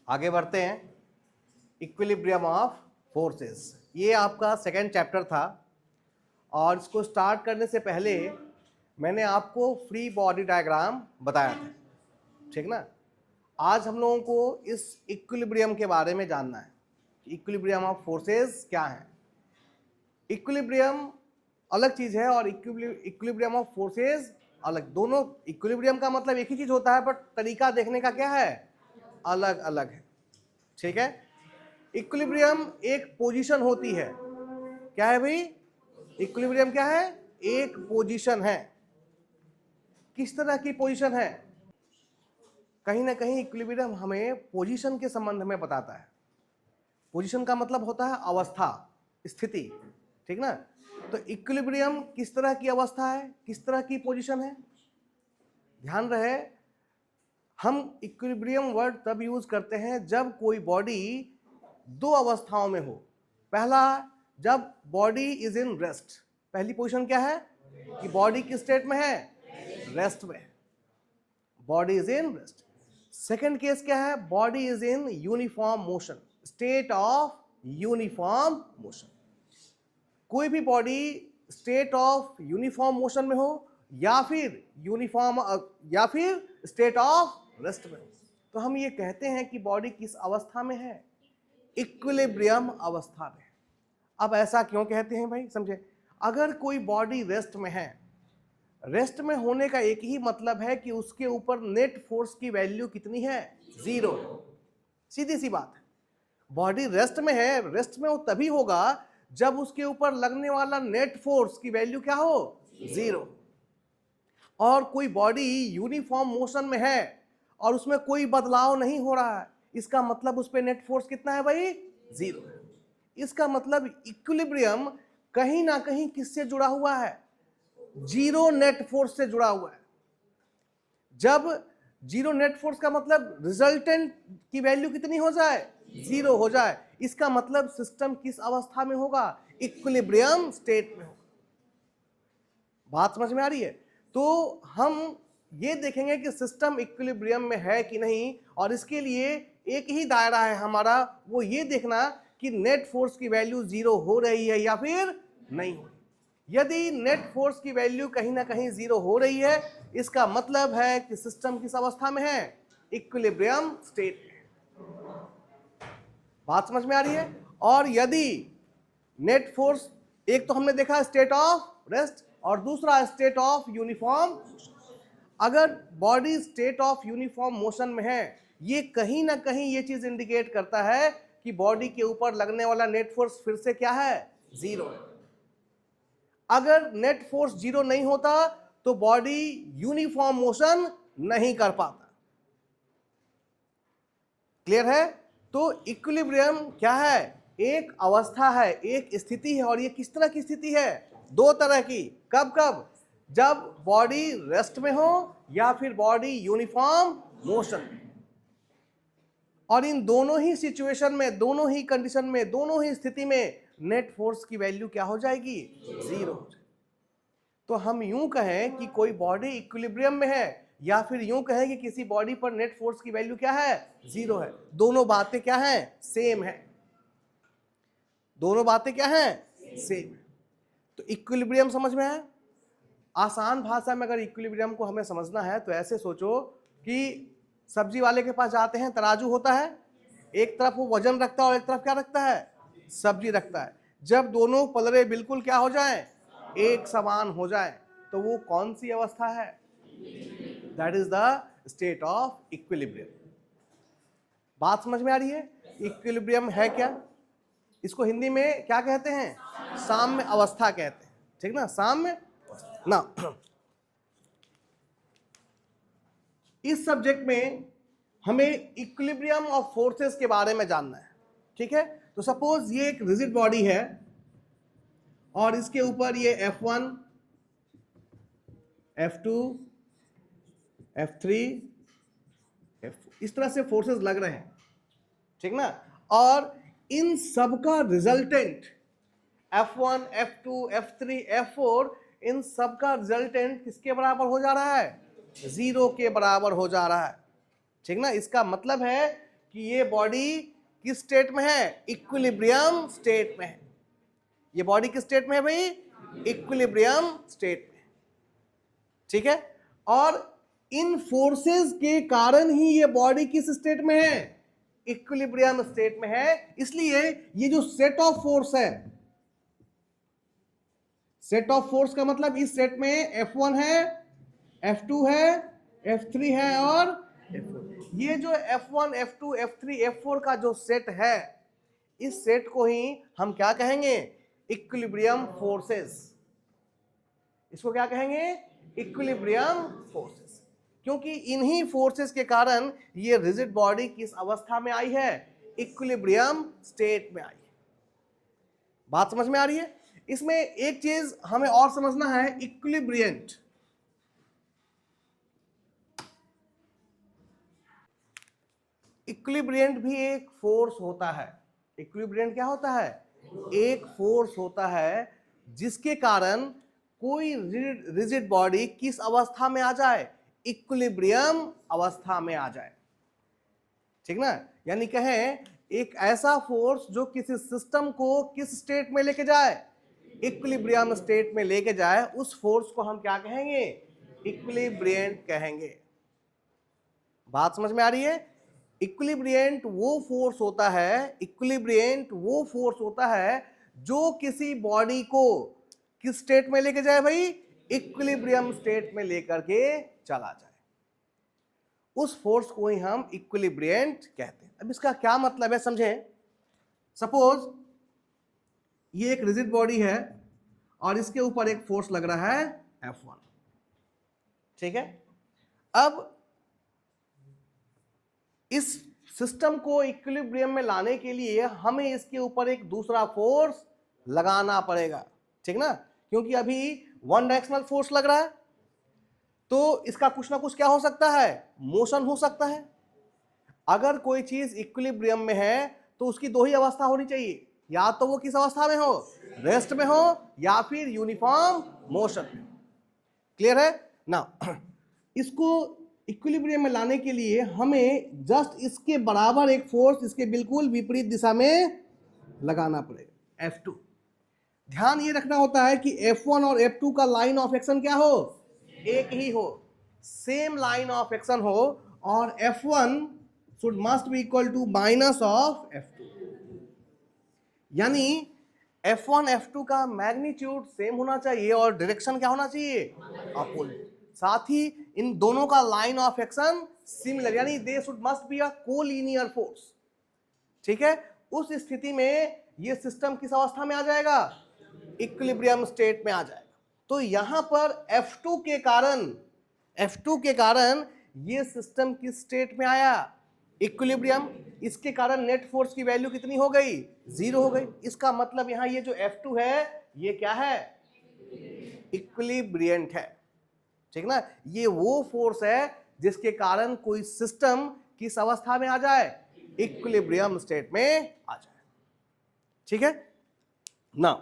आगे बढ़ते हैं। इक्विलिब्रियम ऑफ फोर्सेस, ये आपका सेकेंड चैप्टर था और इसको स्टार्ट करने से पहले मैंने आपको फ्री बॉडी डायग्राम बताया था, ठीक ना। आज हम लोगों को इस इक्विलिब्रियम के बारे में जानना है। इक्विलिब्रियम ऑफ फोर्सेस क्या है। इक्विलिब्रियम अलग चीज है और इक्विलिब्रियम ऑफ फोर्सेस अलग। दोनों, इक्विलिब्रियम का मतलब एक ही चीज होता है, बट तरीका देखने का क्या है, अलग अलग है, ठीक है। इक्विलिब्रियम एक पोजीशन होती है। क्या है भाई, इक्विलिब्रियम क्या है, एक पोजीशन है। किस तरह की पोजीशन है, कहीं ना कहीं इक्विलिब्रियम हमें पोजीशन के संबंध में बताता है। पोजीशन का मतलब होता है अवस्था, स्थिति, ठीक ना। तो इक्विलिब्रियम किस तरह की अवस्था है, किस तरह की पोजीशन है, ध्यान रहे। हम इक्विलिब्रियम वर्ड तब यूज करते हैं जब कोई बॉडी दो अवस्थाओं में हो। पहला, जब बॉडी इज इन रेस्ट। पहली पोजीशन क्या है कि बॉडी किस स्टेट में है, रेस्ट में है, body is in rest. Second case क्या है, body is in uniform motion, state of uniform motion. कोई भी body state of uniform motion में हो या फिर स्टेट ऑफ रेस्ट में हो, तो हम ये कहते हैं कि बॉडी किस अवस्था में है, इक्विलिब्रियम अवस्था में। अब ऐसा क्यों कहते हैं भाई, समझे। अगर कोई बॉडी रेस्ट में है, रेस्ट में होने का एक ही मतलब है कि उसके ऊपर नेट फोर्स की वैल्यू कितनी है, 0 है। सीधी सी बात है। बॉडी रेस्ट में है, रेस्ट में वो तभी होगा जब उसके ऊपर लगने वाला नेट फोर्स की वैल्यू क्या हो, 0। और कोई बॉडी यूनिफॉर्म मोशन में है और उसमें कोई बदलाव नहीं हो रहा है, इसका मतलब उस पर नेट फोर्स कितना है भाई, 0 है। इसका मतलब इक्विलिब्रियम कहीं ना कहीं किससे जुड़ा हुआ है, 0 नेट फोर्स से जुड़ा हुआ है। जब 0 नेट फोर्स का मतलब रिजल्टेंट की वैल्यू कितनी हो जाए, 0 हो जाए, इसका मतलब सिस्टम किस अवस्था में होगा, इक्विलिब्रियम स्टेट में होगा। बात समझ में आ रही है। तो हम ये देखेंगे कि सिस्टम इक्विलिब्रियम में है कि नहीं, और इसके लिए एक ही दायरा है हमारा, वो ये देखना कि नेट फोर्स की वैल्यू 0 हो रही है या फिर नहीं हो रही। यदि नेट फोर्स की वैल्यू कहीं ना कहीं 0 हो रही है, इसका मतलब है कि सिस्टम किस अवस्था में है, इक्विलिब्रियम स्टेट में। बात समझ में आ रही है। और यदि नेट फोर्स, एक तो हमने देखा स्टेट ऑफ रेस्ट और दूसरा स्टेट ऑफ यूनिफॉर्म, अगर body state of uniform motion में है, ये कहीं ना कहीं ये चीज इंडिकेट करता है कि बॉडी के ऊपर लगने वाला नेट फोर्स फिर से क्या है, 0 है। अगर नेट फोर्स 0 नहीं होता तो बॉडी यूनिफॉर्म मोशन नहीं कर पाता। क्लियर है। तो इक्विलिब्रियम क्या है, एक अवस्था है, एक स्थिति है। और ये किस तरह की स्थिति है, दो तरह की। कब कब, जब बॉडी रेस्ट में हो या फिर बॉडी यूनिफॉर्म मोशन में। और इन दोनों ही सिचुएशन में, दोनों ही कंडीशन में, दोनों ही स्थिति में नेट फोर्स की वैल्यू क्या हो जाएगी, 0 हो जाएगी। तो हम यूं कहें कि कोई बॉडी इक्विलिब्रियम में है, या फिर यूं कहें कि किसी बॉडी पर नेट फोर्स की वैल्यू क्या है, 0 है। दोनों बातें क्या हैं, सेम है। दोनों बातें क्या हैं, सेम है। तो इक्विलिब्रियम समझ में है। आसान भाषा में अगर इक्विलिब्रियम को हमें समझना है तो ऐसे सोचो कि सब्जी वाले के पास जाते हैं, तराजू होता है, एक तरफ वो वजन रखता है और एक तरफ क्या रखता है, सब्जी रखता है। जब दोनों पलड़े बिल्कुल क्या हो जाएं, एक समान हो जाए, तो वो कौन सी अवस्था है, that is the state of equilibrium. बात समझ में आ रही है। इक्विलिब्रियम है क्या, इसको हिंदी में क्या कहते हैं, साम्य अवस्था कहते हैं, ठीक ना, साम्य ना। इस सब्जेक्ट में हमें इक्विलिब्रियम ऑफ फोर्सेस के बारे में जानना है, ठीक है। तो सपोज ये एक रिजिड बॉडी है और इसके ऊपर ये F1, F2, F3, F4 इस तरह से फोर्सेस लग रहे हैं, ठीक ना। और इन सबका resultant F1, F2, F3, F4, इन सबका रिजल्टेंट किसके बराबर हो जा रहा है, 0 के बराबर हो जा रहा है, ठीक ना। इसका मतलब है कि ये बॉडी किस स्टेट में है, इक्विलिब्रियम स्टेट में है। ये बॉडी किस स्टेट में है भाई, इक्विलिब्रियम स्टेट में, ठीक है। और इन फोर्सेस के कारण ही ये बॉडी किस स्टेट में है, इक्विलिब्रियम स्टेट में है। इसलिए ये जो सेट ऑफ फोर्स है, सेट ऑफ फोर्स का मतलब इस सेट में F1 है, F2 है, F3 है और F4। ये जो F1 F2 F3 F4 का जो सेट है, इस सेट को ही हम क्या कहेंगे, इक्विलिब्रियम फोर्सेस। इसको क्या कहेंगे, इक्विलिब्रियम फोर्सेस। क्योंकि इन्हीं फोर्सेस के कारण ये रिजिड बॉडी किस अवस्था में आई है, इक्विलिब्रियम स्टेट में आई है। बात समझ में आ रही है। इसमें एक चीज हमें और समझना है, इक्विलिब्रियंट। इक्विलिब्रियंट भी एक फोर्स होता है। इक्विलिब्रियंट क्या होता है, एक फोर्स होता है जिसके कारण कोई रिजिड बॉडी किस अवस्था में आ जाए, इक्विलिब्रियम अवस्था में आ जाए, ठीक ना। यानी कहें एक ऐसा फोर्स जो किसी सिस्टम को किस स्टेट में लेके जाए, इक्विलिब्रियम स्टेट में लेके जाए, उस फोर्स को हम क्या कहेंगे, इक्विलिब्रियंट कहेंगे। बात समझ में आ रही है। इक्विलिब्रियंट वो फोर्स होता है, इक्विलिब्रियंट वो फोर्स होता है जो किसी बॉडी को किस स्टेट में लेके जाए भाई, इक्विलिब्रियम स्टेट में लेकर के चला जाए, उस फोर्स को ही हम इक्विलिब्रियंट कहते हैं। अब इसका क्या मतलब है समझें। सपोज ये एक रिजिड बॉडी है और इसके ऊपर एक फोर्स लग रहा है F1, ठीक है। अब इस सिस्टम को इक्विलिब्रियम में लाने के लिए हमें इसके ऊपर एक दूसरा फोर्स लगाना पड़ेगा, ठीक ना। क्योंकि अभी वन डायरेक्शनल फोर्स लग रहा है, तो इसका कुछ ना कुछ क्या हो सकता है, मोशन हो सकता है। अगर कोई चीज इक्विलिब्रियम में है तो उसकी दो ही अवस्था होनी चाहिए, या तो वो किस अवस्था में हो, रेस्ट में हो, या फिर यूनिफॉर्म मोशन में। क्लियर है ना। इसको इक्विलिब्रियम में लाने के लिए हमें जस्ट इसके बराबर एक फोर्स इसके बिल्कुल विपरीत दिशा में लगाना पड़ेगा, F2। ध्यान ये रखना होता है कि F1 और F2 का लाइन ऑफ एक्शन क्या हो, एक ही हो, सेम लाइन ऑफ एक्शन हो, और F1 should must be equal to minus of F2। यानी F1 F2 का मैग्नीट्यूड सेम होना चाहिए और डायरेक्शन क्या होना चाहिए, अपोजिट। साथ ही इन दोनों का लाइन ऑफ एक्शन सिमिलर, यानी they should must be a collinear force, ठीक है। उस स्थिति में ये सिस्टम किस अवस्था में आ जाएगा, इक्विलिब्रियम स्टेट में आ जाएगा। तो यहां पर F2 के कारण ये सिस्टम किस स्टेट में आया, इक्विलिब्रियम। इसके कारण नेट फोर्स की वैल्यू कितनी हो गई, 0 हो गई। इसका मतलब यहां ये जो F2 है ये क्या है, इक्विलिब्रियंट है, ठीक ना। ये वो फोर्स है जिसके कारण कोई सिस्टम किस अवस्था में आ जाए, इक्विलिब्रियम स्टेट में आ जाए, ठीक है ना।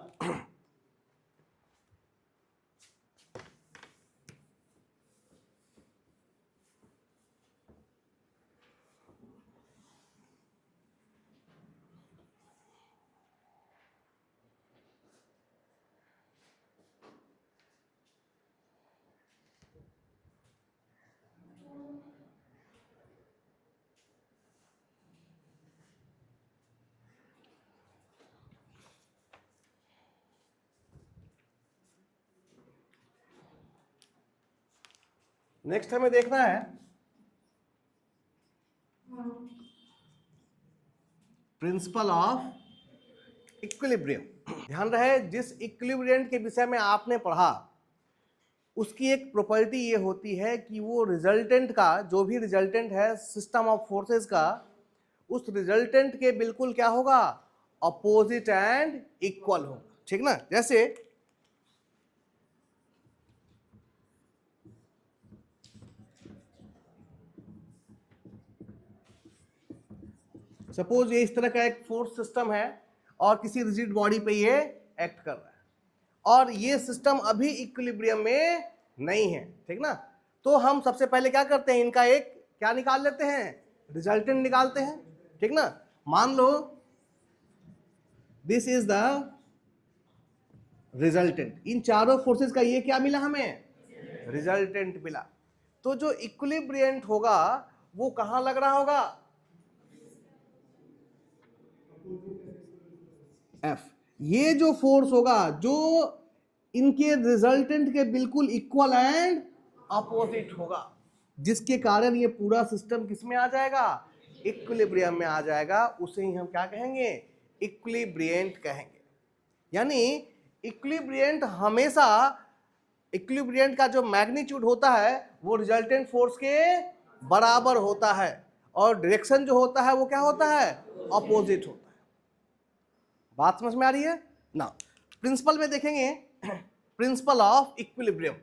नेक्स्ट हमें देखना है प्रिंसिपल ऑफ इक्विलिब्रियम। ध्यान रहे, जिस इक्विलिब्रियंट के विषय में आपने पढ़ा उसकी एक प्रॉपर्टी ये होती है कि वो रिजल्टेंट का, जो भी रिजल्टेंट है सिस्टम ऑफ फोर्सेस का, उस रिजल्टेंट के बिल्कुल क्या होगा, अपोजिट एंड इक्वल होगा, ठीक ना। जैसे सपोज ये इस तरह का एक फोर्स सिस्टम है और किसी रिजिड बॉडी पे ये एक्ट कर रहा है, और ये सिस्टम अभी इक्विलिब्रियम में नहीं है, ठीक ना। तो हम सबसे पहले क्या करते हैं, इनका एक क्या निकाल लेते हैं, रिजल्टेंट निकालते हैं। ठीक ना। मान लो दिस इज द रिजल्टेंट, इन चारों फोर्सेस का ये क्या मिला हमें, रिजल्टेंट मिला। तो जो इक्विलिब्रियंट होगा वो कहां लग रहा होगा, एफ। ये जो फोर्स होगा जो इनके रिजल्टेंट के बिल्कुल इक्वल एंड अपोजिट होगा, जिसके कारण ये पूरा सिस्टम किस में आ जाएगा, इक्विलिब्रियम में आ जाएगा, उसे ही हम क्या कहेंगे, इक्विलिब्रियंट कहेंगे। यानी इक्विलिब्रियंट हमेशा, इक्विलिब्रियंट का जो मैग्नीट्यूड होता है वो रिजल्टेंट फोर्स के बराबर होता है, और डायरेक्शन जो होता है वो क्या होता है, अपोजिट होता है। बात समझ में आ रही है ना। प्रिंसिपल में देखेंगे, प्रिंसिपल ऑफ इक्विलिब्रियम,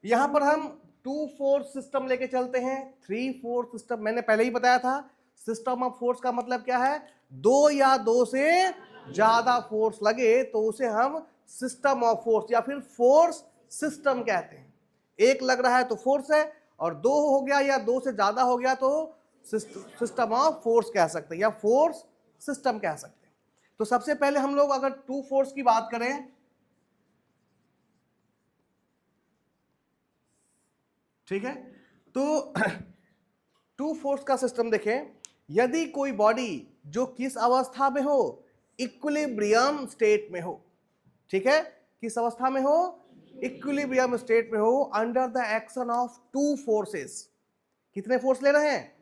यहां पर हम 2 फोर्स सिस्टम लेके चलते हैं, 3 फोर्स सिस्टम। मैंने पहले ही बताया था सिस्टम ऑफ फोर्स का मतलब क्या है, 2 या 2 से ज्यादा फोर्स लगे तो उसे हम सिस्टम ऑफ फोर्स या फिर फोर्स सिस्टम कहते हैं। एक लग रहा है तो फोर्स है, और 2 हो गया या 2 से ज्यादा हो गया तो सिस्टम ऑफ फोर्स कह सकते हैं या फोर्स सिस्टम कह सकते हैं। तो सबसे पहले हम लोग अगर 2 फोर्स की बात करें, ठीक है, तो 2 फोर्स का सिस्टम देखें। यदि कोई बॉडी जो किस अवस्था में हो, इक्विलिब्रियम स्टेट में हो, ठीक है, किस अवस्था में हो, इक्विलिब्रियम स्टेट में हो, under the action of 2 forces. कितने फोर्स ले रहे हैं,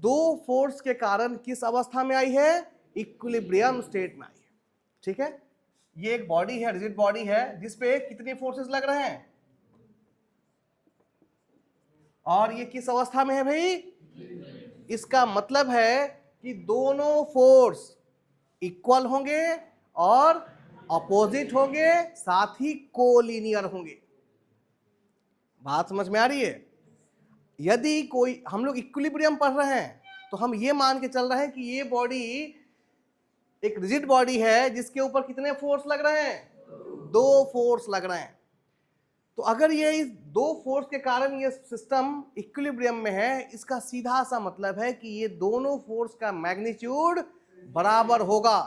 2 फोर्स के कारण किस अवस्था में आई है, इक्विलिब्रियम स्टेट में आई है। ठीक है, ये एक बॉडी है, रिजिड बॉडी है, जिसपे कितने फोर्सेस लग रहे हैं, और ये किस अवस्था में है भाई, इसका मतलब है कि दोनों फोर्स इक्वल होंगे और अपोजिट होंगे, साथ ही कोलिनियर होंगे। बात समझ में आ रही है। यदि कोई, हम लोग इक्विलिब्रियम पढ़ रहे हैं तो हम ये मान के चल रहे हैं कि ये बॉडी एक रिजिड बॉडी है जिसके ऊपर कितने फोर्स लग रहे हैं, 2 फोर्स लग रहे हैं। तो अगर ये इस 2 फोर्स के कारण ये सिस्टम इक्विलिब्रियम में है, इसका सीधा सा मतलब है कि ये दोनों फोर्स का मैग्नीट्यूड बराबर होगा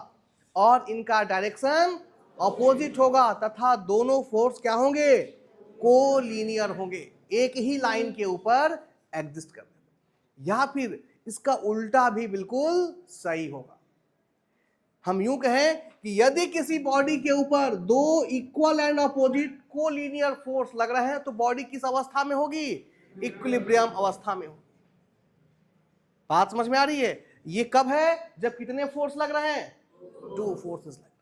और इनका डायरेक्शन अपोजिट होगा, तथा दोनों फोर्स क्या होंगे, कोलिनियर होंगे, एक ही लाइन के ऊपर एग्जिस्ट करते। या फिर इसका उल्टा भी बिल्कुल सही होगा। हम यूं कहें कि यदि किसी बॉडी के ऊपर 2 equal and opposite collinear force लग रहे हैं तो बॉडी किस अवस्था में होगी, इक्विलिब्रियम अवस्था में होगी। बात समझ में आ रही है। ये कब है, जब कितने फोर्स लग रहे हैं, 2 फोर्सेस लग रहे हैं।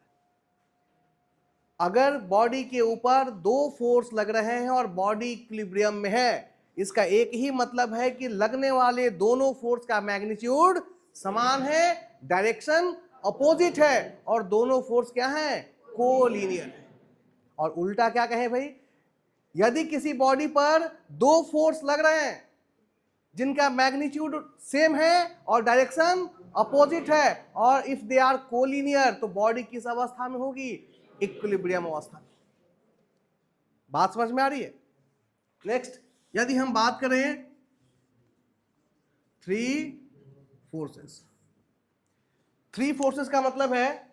अगर बॉडी के ऊपर 2 फोर्स लग रहे हैं और बॉडी इक्विलिब्रियम में है, इसका एक ही मतलब है कि लगने वाले दोनों फोर्स का मैग्नीट्यूड समान है, डायरेक्शन अपोजिट है, और दोनों फोर्स क्या है, कोलिनियर है। और उल्टा क्या कहें भाई, यदि किसी बॉडी पर 2 फोर्स लग रहे हैं जिनका मैग्नीट्यूड सेम है और डायरेक्शन अपोजिट है, और इफ दे आर कोलिनियर, तो बॉडी किस अवस्था में होगी, इक्विलिब्रियम अवस्था में। बात समझ में आ रही है। नेक्स्ट, यदि हम बात करें 3 फोर्सेस, 3 फोर्सेस का मतलब है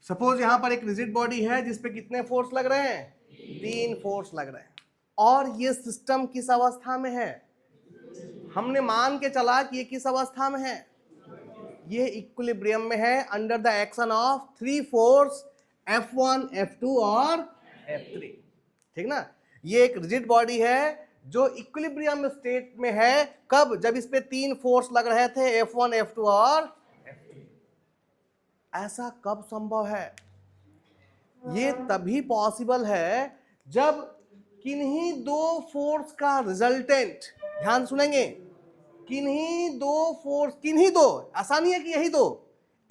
सपोज यहां पर एक रिजिड बॉडी है जिसपे कितने फोर्स लग रहे हैं, 3 फोर्स लग रहे हैं, और ये सिस्टम किस अवस्था में है, हमने मान के चला कि ये किस अवस्था में है, ये इक्विलिब्रियम में है under the action of 3 force F1, F2 और F3। ठीक ना। ये एक रिजिड बॉडी है जो इक्विलिब्रियम स्टेट में है, कब, जब इस पे 3 फोर्स लग रहे थे, F1, F2 और F3। ऐसा कब संभव है, ये तभी पॉसिबल है जब किन्हीं 2 फोर्स का रिजल्टेंट, ध्यान सुनेंगे, किन्हीं 2 फोर्स, किन्हीं 2, आसानी है कि यही 2,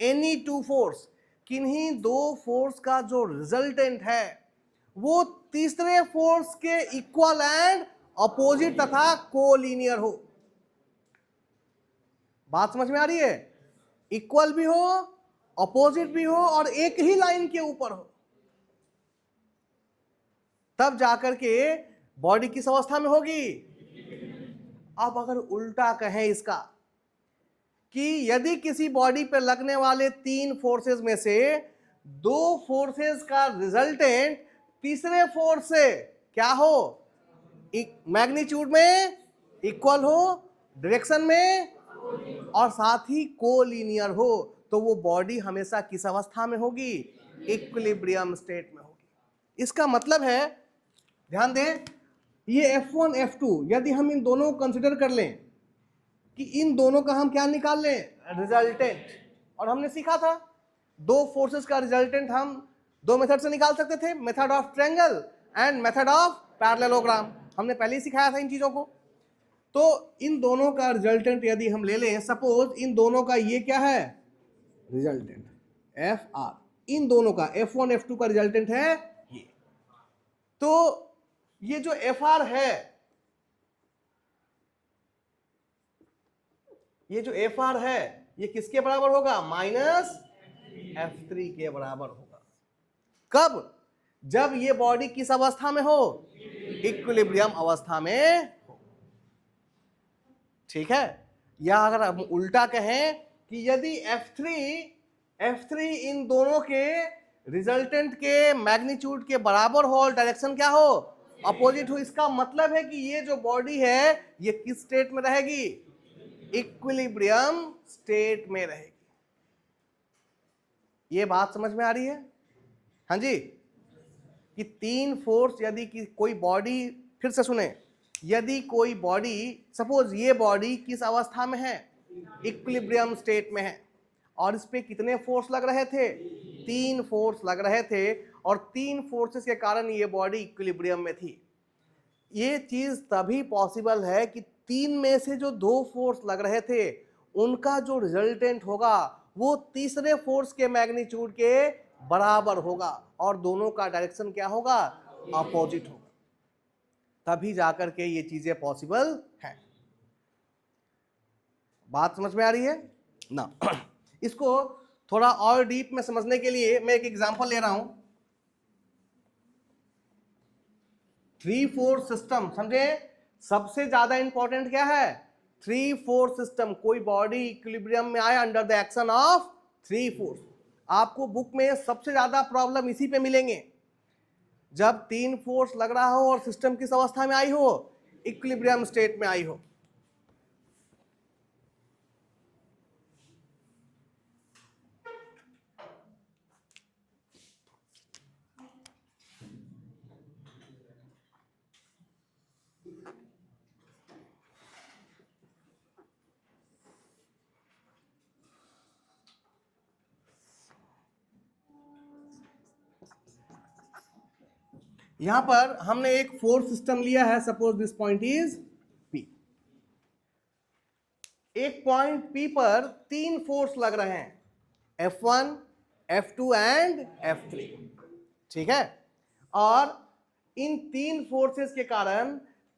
एनी 2 फोर्स, किन्हीं 2 फोर्स का जो रिजल्टेंट है वो तीसरे फोर्स के इक्वल एंड अपोजिट तथा कोलिनियर हो। बात समझ में आ रही है? इक्वल भी हो, अपोजिट भी हो और एक ही लाइन के ऊपर हो, तब जाकर के बॉडी किस अवस्था में होगी। अब अगर उल्टा कहें इसका कि यदि किसी बॉडी पर लगने वाले 3 फोर्सेस में से 2 फोर्सेस का रिजल्टेंट तीसरे फोर्स से क्या हो, मैग्नीट्यूड में इक्वल हो, डायरेक्शन में और साथ ही कोलिनियर हो, तो वो बॉडी हमेशा किस अवस्था में होगी, इक्विलिब्रियम स्टेट में होगी। इसका मतलब है, ध्यान दें, ये F1 F2 यदि हम इन दोनों को कंसिडर कर लें कि इन दोनों का हम क्या निकाल लें, रिजल्टेंट। और हमने सीखा था 2 फोर्सेस का रिजल्टेंट हम 2 मेथड से निकाल सकते थे, method of triangle and method of parallelogram. हमने पहले ही सिखाया था इन चीजों को। तो इन दोनों का रिजल्टेंट यदि हम ले लें, सपोज इन दोनों का ये क्या है, रिजल्टेंट FR, इन दोनों का F1 F2 का रिजल्टेंट है ये। तो ये जो FR है, ये जो FR है, ये किसके बराबर होगा, -F3 के बराबर होगा। कब, जब ये बॉडी किस अवस्था में हो, इक्विलिब्रियम अवस्था में हो। ठीक है? या अगर हम उल्टा कहें कि यदि F3 इन दोनों के रिजल्टेंट के मैग्नीट्यूड के बराबर हो और डायरेक्शन क्या हो, अपोजिट हो, इसका मतलब है कि ये जो बॉडी है ये किस स्टेट में रहेगी, इक्विलिब्रियम स्टेट में रहेगी। ये बात समझ में आ रही है? हाँ जी, कि 3 फोर्स, यदि कि कोई बॉडी, फिर से सुने, यदि कोई बॉडी, सपोज ये बॉडी किस अवस्था में है, इक्विलिब्रियम स्टेट में है, और इस पे कितने फोर्स लग रहे थे, 3 फोर्स लग रहे थे, और 3 फोर्सेस के कारण ये बॉडी इक्विलिब्रियम में थी। ये चीज तभी पॉसिबल है कि 3 में से जो 2 फोर्स लग रहे थे उनका जो रिजल्टेंट होगा वो तीसरे फोर्स के मैग्नीट्यूड के बराबर होगा और दोनों का डायरेक्शन क्या होगा, अपोजिट होगा। तभी जाकर के ये चीजें पॉसिबल है। बात समझ में आ रही है ना? इसको थोड़ा और डीप में समझने के लिए मैं एक एग्जांपल ले रहा हूं। 3-4 सिस्टम, समझे? सबसे ज्यादा इंपॉर्टेंट क्या है, 3-4 सिस्टम। कोई बॉडी इक्विलिब्रियम में आए under the action of 3 force. आपको बुक में सबसे ज्यादा प्रॉब्लम इसी पे मिलेंगे, जब 3 फोर्स लग रहा हो और सिस्टम किस अवस्था में आई हो, इक्विलिब्रियम स्टेट में आई हो। यहां पर हमने एक फोर्स सिस्टम लिया है, suppose this point is P। एक पॉइंट P पर 3 फोर्स लग रहे हैं, F1, F2 एंड F3। ठीक है? और इन 3 फोर्सेस के कारण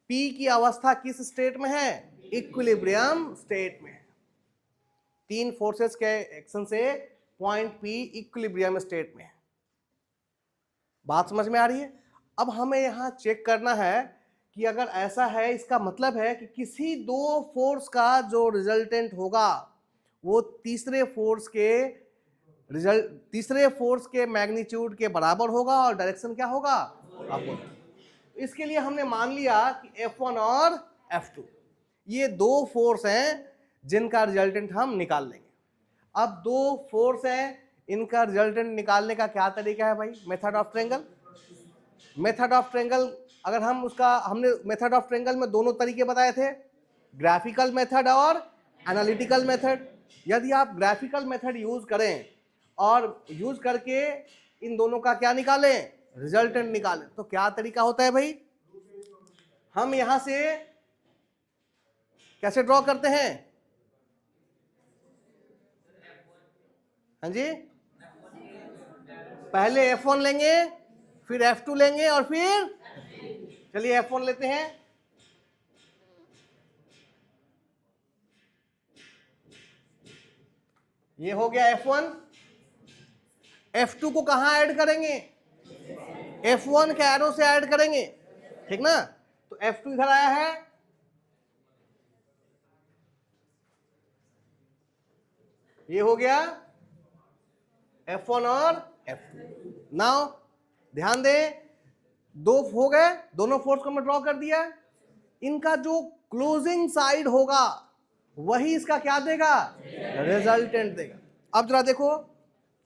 P की अवस्था किस स्टेट में है, इक्विलिब्रियम स्टेट में है। 3 फोर्सेस के एक्शन से पॉइंट P इक्विलिब्रियम स्टेट में है। बात समझ में आ रही है? अब हमें यहां चेक करना है कि अगर ऐसा है, इसका मतलब है कि किसी 2 फोर्स का जो रिजल्टेंट होगा वो तीसरे फोर्स के मैग्नीट्यूड के बराबर होगा और डायरेक्शन क्या होगा, अपोजिट। इसके लिए हमने मान लिया कि F1 और F2 ये 2 फोर्स हैं जिनका रिजल्टेंट हम निकाल लेंगे। अब 2 फोर्स हैं, इनका रिजल्टेंट निकालने का क्या तरीका है भाई, method of triangle. Method of triangle, अगर हमने मेथड ऑफ ट्रायंगल में दोनों तरीके बताए थे, ग्राफिकल मेथड और एनालिटिकल मेथड। यदि आप ग्राफिकल मेथड यूज करें और यूज करके इन दोनों का क्या निकालें, रिजल्टेंट निकालें, तो क्या तरीका होता है भाई, हम यहां से कैसे ड्रॉ करते हैं, हाँ जी, पहले F1 लेंगे, फिर F2 लेंगे और फिर चलिए F1 लेते हैं। ये हो गया F1। F2 को कहां ऐड करेंगे? F1 के एरो से ऐड करेंगे, ठीक ना। तो F2 इधर आया है, ये हो गया F1 और F2। नाउ ध्यान दें, दो हो गए, दोनों फोर्स को मैं ड्रॉ कर दिया। इनका जो क्लोजिंग साइड होगा वही इसका क्या देगा? रिजल्टेंट देगा। अब जरा देखो,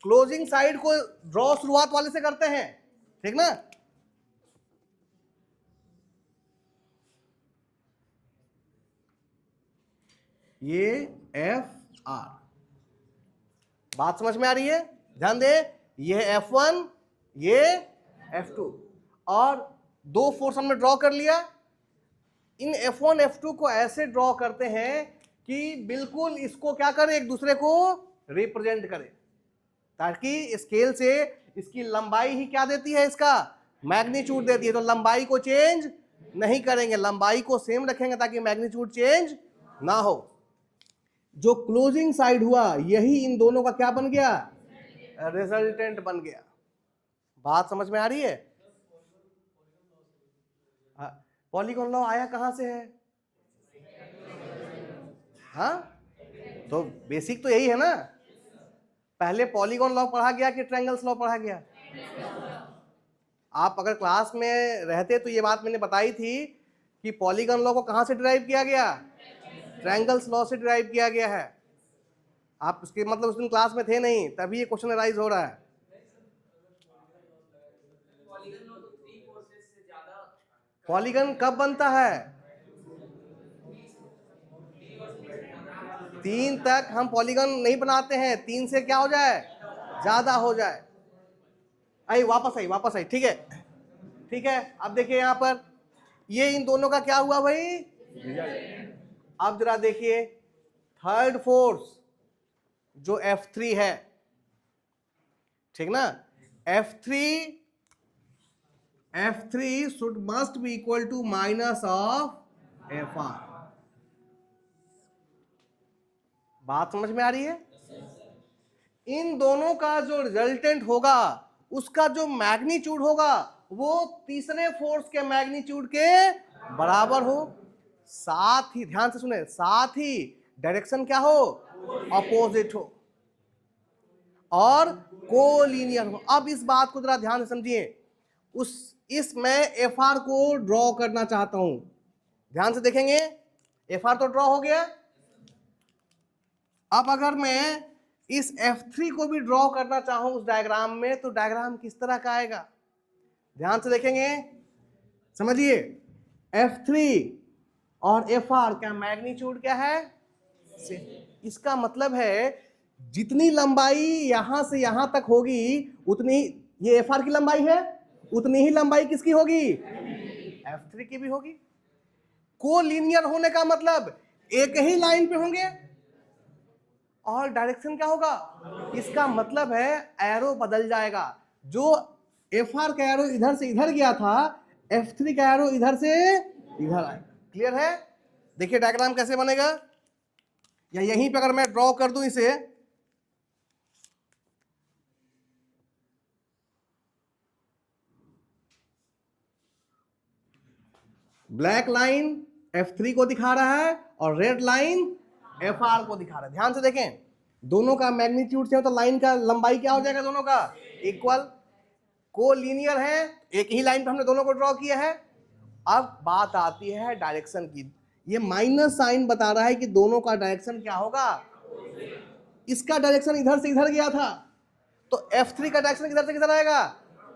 क्लोजिंग साइड को ड्रॉ शुरुआत वाले से करते हैं, ठीक ना। ये FR, बात समझ में आ रही है? ध्यान दे, ये F1, ये F2, और दो फोर्स हमने ड्रॉ कर लिया। इन F1 F2 को ऐसे ड्रॉ करते हैं कि बिल्कुल इसको क्या करे, एक दूसरे को रिप्रेजेंट करे, ताकि स्केल से इसकी लंबाई ही क्या देती है, इसका मैग्नीट्यूड देती है। तो लंबाई को चेंज नहीं करेंगे, लंबाई को सेम रखेंगे ताकि मैग्नीट्यूड चेंज ना हो। जो क्लोजिंग साइड हुआ यही इन दोनों का क्या बन गया? रिजल्टेंट बन गया। बात समझ में आ रही है? पॉलीगॉन लॉ आया कहां से है? हाँ, तो बेसिक तो यही है ना। पहले पॉलीगॉन लॉ पढ़ा गया कि ट्रायंगल्स लॉ पढ़ा गया? आप अगर क्लास में रहते तो ये बात मैंने बताई थी कि पॉलीगॉन लॉ को कहां से डिराइव किया गया? ट्रायंगल्स लॉ से डिराइव किया गया है। आप उसके मतलब उस दिन क्लास में थे नहीं, तभी ये क्वेश्चन अराइज हो रहा है। पॉलीगन कब बनता है? 3 तक हम पॉलीगन नहीं बनाते हैं, 3 से क्या हो जाए? ज्यादा हो जाए। आई वापस आई, ठीक है, ठीक है। अब देखिए यहां पर ये इन दोनों का क्या हुआ भाई? अब जरा देखिए, थर्ड फोर्स जो F3 है, ठीक ना। F3 should must be equal to minus of FR। बात समझ में आ रही है? इन दोनों का जो रिजल्टेंट होगा उसका जो मैग्नीट्यूड होगा वो तीसरे फोर्स के मैग्नीट्यूड के बराबर हो। साथ ही ध्यान से सुने, साथ ही डायरेक्शन क्या हो? अपोजिट हो और कोलिनियर हो। अब इस बात को जरा ध्यान से समझिए। इसमें FR को ड्रॉ करना चाहता हूं, ध्यान से देखेंगे। FR तो ड्रॉ हो गया। अब अगर मैं इस F3 को भी ड्रॉ करना चाहूं उस डायग्राम में, तो डायग्राम किस तरह का आएगा? ध्यान से देखेंगे, समझिए। F3 और FR का मैग्नीट्यूड क्या है? इसका मतलब है जितनी लंबाई यहां से यहां तक होगी उतनी, ये FR की लंबाई है, उतनी ही लंबाई किसकी होगी? F3 की भी होगी। कोलिनियर होने का मतलब एक ही लाइन पे होंगे और डायरेक्शन क्या होगा? इसका मतलब है एरो बदल जाएगा। जो FR का एरो इधर से इधर गया था, F3 का एरो इधर से इधर आएगा। क्लियर है? देखिए डायग्राम कैसे बनेगा, या यहीं पे अगर मैं ड्रॉ कर दूं इसे, ब्लैक लाइन F3 को दिखा रहा है और रेड लाइन FR को दिखा रहा है। ध्यान से देखें, दोनों का मैग्नीट्यूड से हो तो लाइन का लंबाई क्या हो जाएगा? दोनों का इक्वल। कोलिनियर है, एक ही लाइन पे हमने दोनों को ड्रॉ किया है। अब बात आती है डायरेक्शन की। ये माइनस साइन बता रहा है कि दोनों का डायरेक्शन क्या होगा? इसका डायरेक्शन इधर से इधर गया था, तो F3 का डायरेक्शन किधर से किधर आएगा?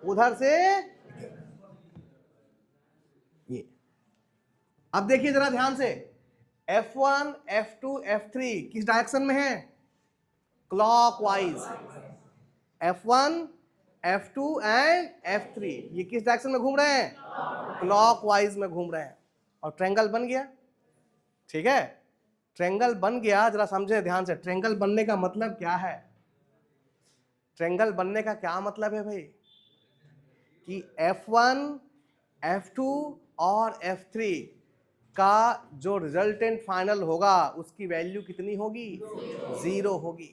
उधर से। ये अब देखिए जरा ध्यान से, F1 F2 F3 किस डायरेक्शन में है? Clockwise. F1 F2 and F3 ये किस डायरेक्शन में घूम रहे हैं? क्लॉकवाइज में घूम रहे हैं। और ट्रायंगल बन गया, ठीक है। ट्रायंगल बन गया, जरा समझे ध्यान से। ट्रायंगल बनने का मतलब क्या है? ट्रायंगल बनने का क्या मतलब है भाई? कि F1, F2 और F3 का जो रिजल्टेंट फाइनल होगा उसकी वैल्यू कितनी होगी? 0 होगी।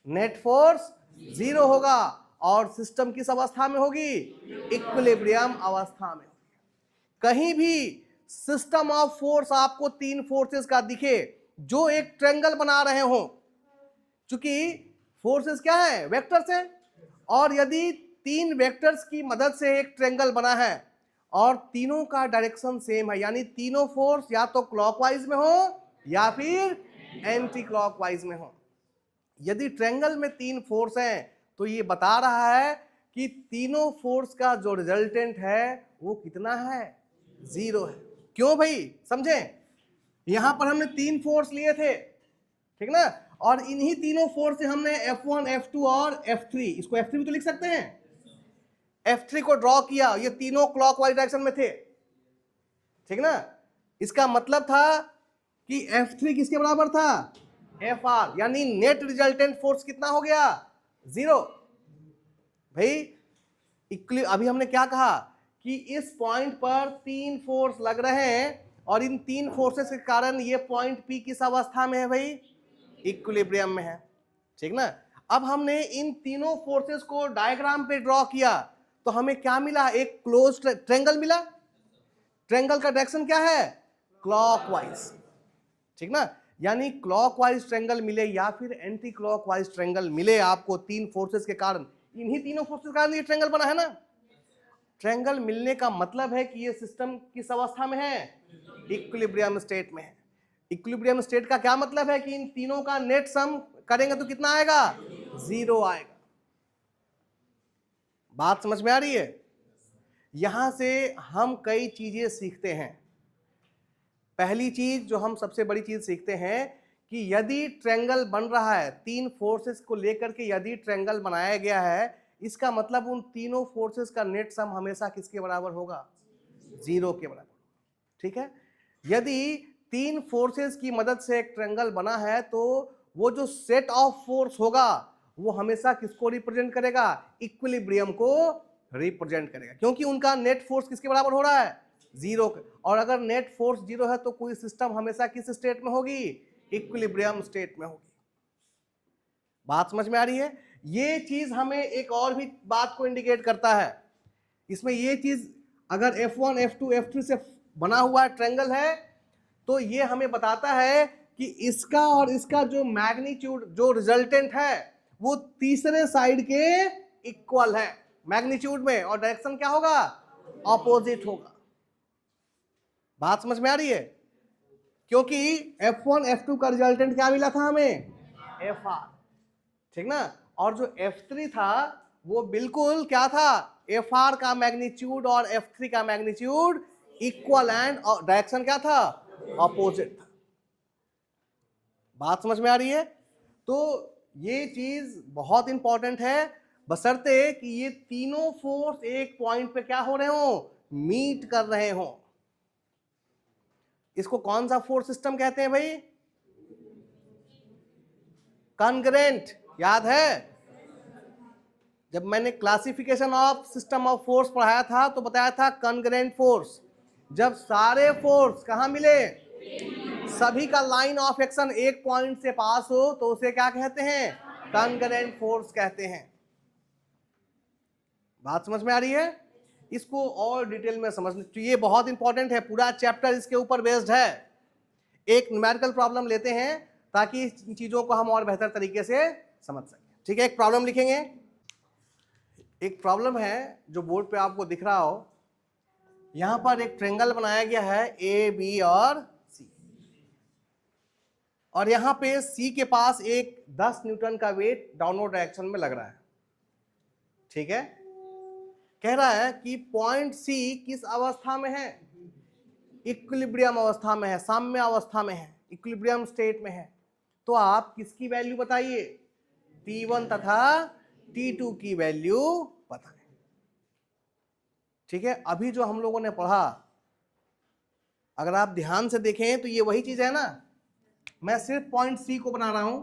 नेट फोर्स 0 होगा और सिस्टम किस अवस्था में होगी? इक्विलिब्रियम अवस्था में। कहीं भी सिस्टम ऑफ फोर्स आपको तीन फोर्सेस का दिखे जो एक ट्रायंगल बना रहे हो, चूंकि फोर्सेस क्या है? वेक्टर्स हैं, और यदि तीन वेक्टर्स की मदद से एक ट्रायंगल बना है और तीनों का डायरेक्शन सेम है, यानी तीनों फोर्स या तो क्लॉकवाइज में हो या फिर एंटी क्लॉकवाइज में हो। यदि ट्रायंगल में तीन फोर्स हैं तो ये बता रहा है कि तीनों फोर्स का जो रिजल्टेंट है वो कितना है? 0 है। क्यों भाई? समझे? यहां पर हमने तीन फोर्स लिए थे, ठीक ना, और इन्हीं तीनों फोर्स से हमने F1, F2 और F3, इसको F3 भी तो लिख सकते हैं, F3 को ड्रॉ किया। ये तीनों क्लॉकवाइज डायरेक्शन में थे, ठीक ना। इसका मतलब था कि F3 किसके बराबर था? Fr, यानी नेट रिजल्टेंट फोर्स कितना हो गया? 0। भाई अभी हमने क्या कहा कि इस पॉइंट पर तीन फोर्स लग रहे हैं और इन तीन फोर्सेस के कारण ये पॉइंट P किस अवस्था में है भाई? इक्विलिब्रियम में है, ठीक ना। अब हमने इन तीनों फोर्सेस को डायग्राम पे ड्रॉ किया तो हमें क्या मिला? एक क्लोज ट्रायंगल मिला। ट्रायंगल का डायरेक्शन क्या है? क्लॉकवाइज, ठीक ना। यानी क्लॉकवाइज ट्रायंगल मिले या फिर एंटी क्लॉकवाइज ट्रायंगल मिले आपको तीन फोर्सेस के कारण, इन्हीं तीनों फोर्सेस के कारण ये ट्रायंगल बना है ना। ट्रायंगल मिलने का मतलब है कि ये सिस्टम किस अवस्था में है? इक्विलिब्रियम स्टेट में है। इक्विलिब्रियम स्टेट का क्या मतलब है कि इन तीनों का नेट सम करेंगे तो कितना आएगा? 0 आएगा। बात समझ में आ रही है? यहां से हम कई चीजें सीखते हैं। पहली चीज जो हम सबसे बड़ी चीज सीखते हैं कि यदि ट्रायंगल बन रहा है, तीन फोर्सेस को लेकर के यदि ट्रायंगल बनाया गया है, इसका मतलब उन तीनों फोर्सेस का नेट सम हमेशा किसके बराबर होगा? 0 के बराबर, ठीक है। यदि तीन फोर्सेस की मदद से एक ट्रायंगल बना है तो वो जो सेट ऑफ फोर्स होगा वो हमेशा किसको रिप्रेजेंट करेगा? इक्विलिब्रियम को रिप्रेजेंट करेगा, क्योंकि उनका नेट फोर्स किसके बराबर हो रहा है? 0। और अगर नेट फोर्स 0 है तो कोई सिस्टम हमेशा किस स्टेट में होगी? इक्विलिब्रियम स्टेट में होगी। बात समझ में आ रही है? ये चीज हमें एक और भी बात को इंडिकेट करता है। इसमें ये चीज, अगर F1, F2, F3 से बना हुआ ट्रायंगल है तो ये हमें बताता है कि इसका और इसका जो मैग्नीट्यूड, जो रिजल्टेंट है, वो तीसरे साइड के इक्वल है मैग्नीट्यूड में, और डायरेक्शन क्या होगा? ऑपोजिट होगा। बात समझ में आ रही है? क्योंकि F1, F2 का रिजल्टेंट क्या मिला था हमें? Fr, ठीक ना। और जो F3 था वो बिल्कुल क्या था? Fr का मैग्नीट्यूड और F3 का मैग्नीट्यूड इक्वल, एंड डायरेक्शन क्या था? ऑपोजिट था। बात समझ में आ रही है? तो ये चीज बहुत इंपॉर्टेंट है, बशर्ते कि ये तीनों फोर्स एक पॉइंट पे क्या हो रहे हो? मीट कर रहे हो। इसको कौन सा फोर्स सिस्टम कहते हैं भाई? कॉन्ग्रुएंट। याद है जब मैंने classification of system of force पढ़ाया था तो बताया था कॉन्ग्रुएंट फोर्स, जब सारे फोर्स कहां मिले? सभी का लाइन ऑफ एक्शन एक पॉइंट से पास हो तो उसे क्या कहते हैं? कॉन्ग्रुएंट फोर्स कहते हैं। बात समझ में आ रही है? इसको और डिटेल में समझने, तो ये बहुत इंपॉर्टेंट है, पूरा चैप्टर इसके ऊपर बेस्ड है। एक न्यूमेरिकल प्रॉब्लम लेते हैं ताकि इन चीजों को हम और बेहतर तरीके से समझ सकें, ठीक है। एक प्रॉब्लम लिखेंगे। एक प्रॉब्लम है जो बोर्ड पे आपको दिख रहा हो। यहां पर एक ट्रायंगल बनाया गया है ए, बी और सी, और यहां पे सी के पास एक 10 न्यूटन का वेट डाउनवर्ड डायरेक्शन में लग रहा है, ठीक है। कह रहा है कि पॉइंट सी किस अवस्था में है? इक्विलिब्रियम अवस्था में है, साम्य अवस्था में है, इक्विलिब्रियम स्टेट में है। तो आप किसकी वैल्यू बताइए? T1 तथा T2 की वैल्यू बताएं, ठीक है। अभी जो हम लोगों ने पढ़ा, अगर आप ध्यान से देखें तो ये वही चीज है ना। मैं सिर्फ पॉइंट सी को बना रहा हूं।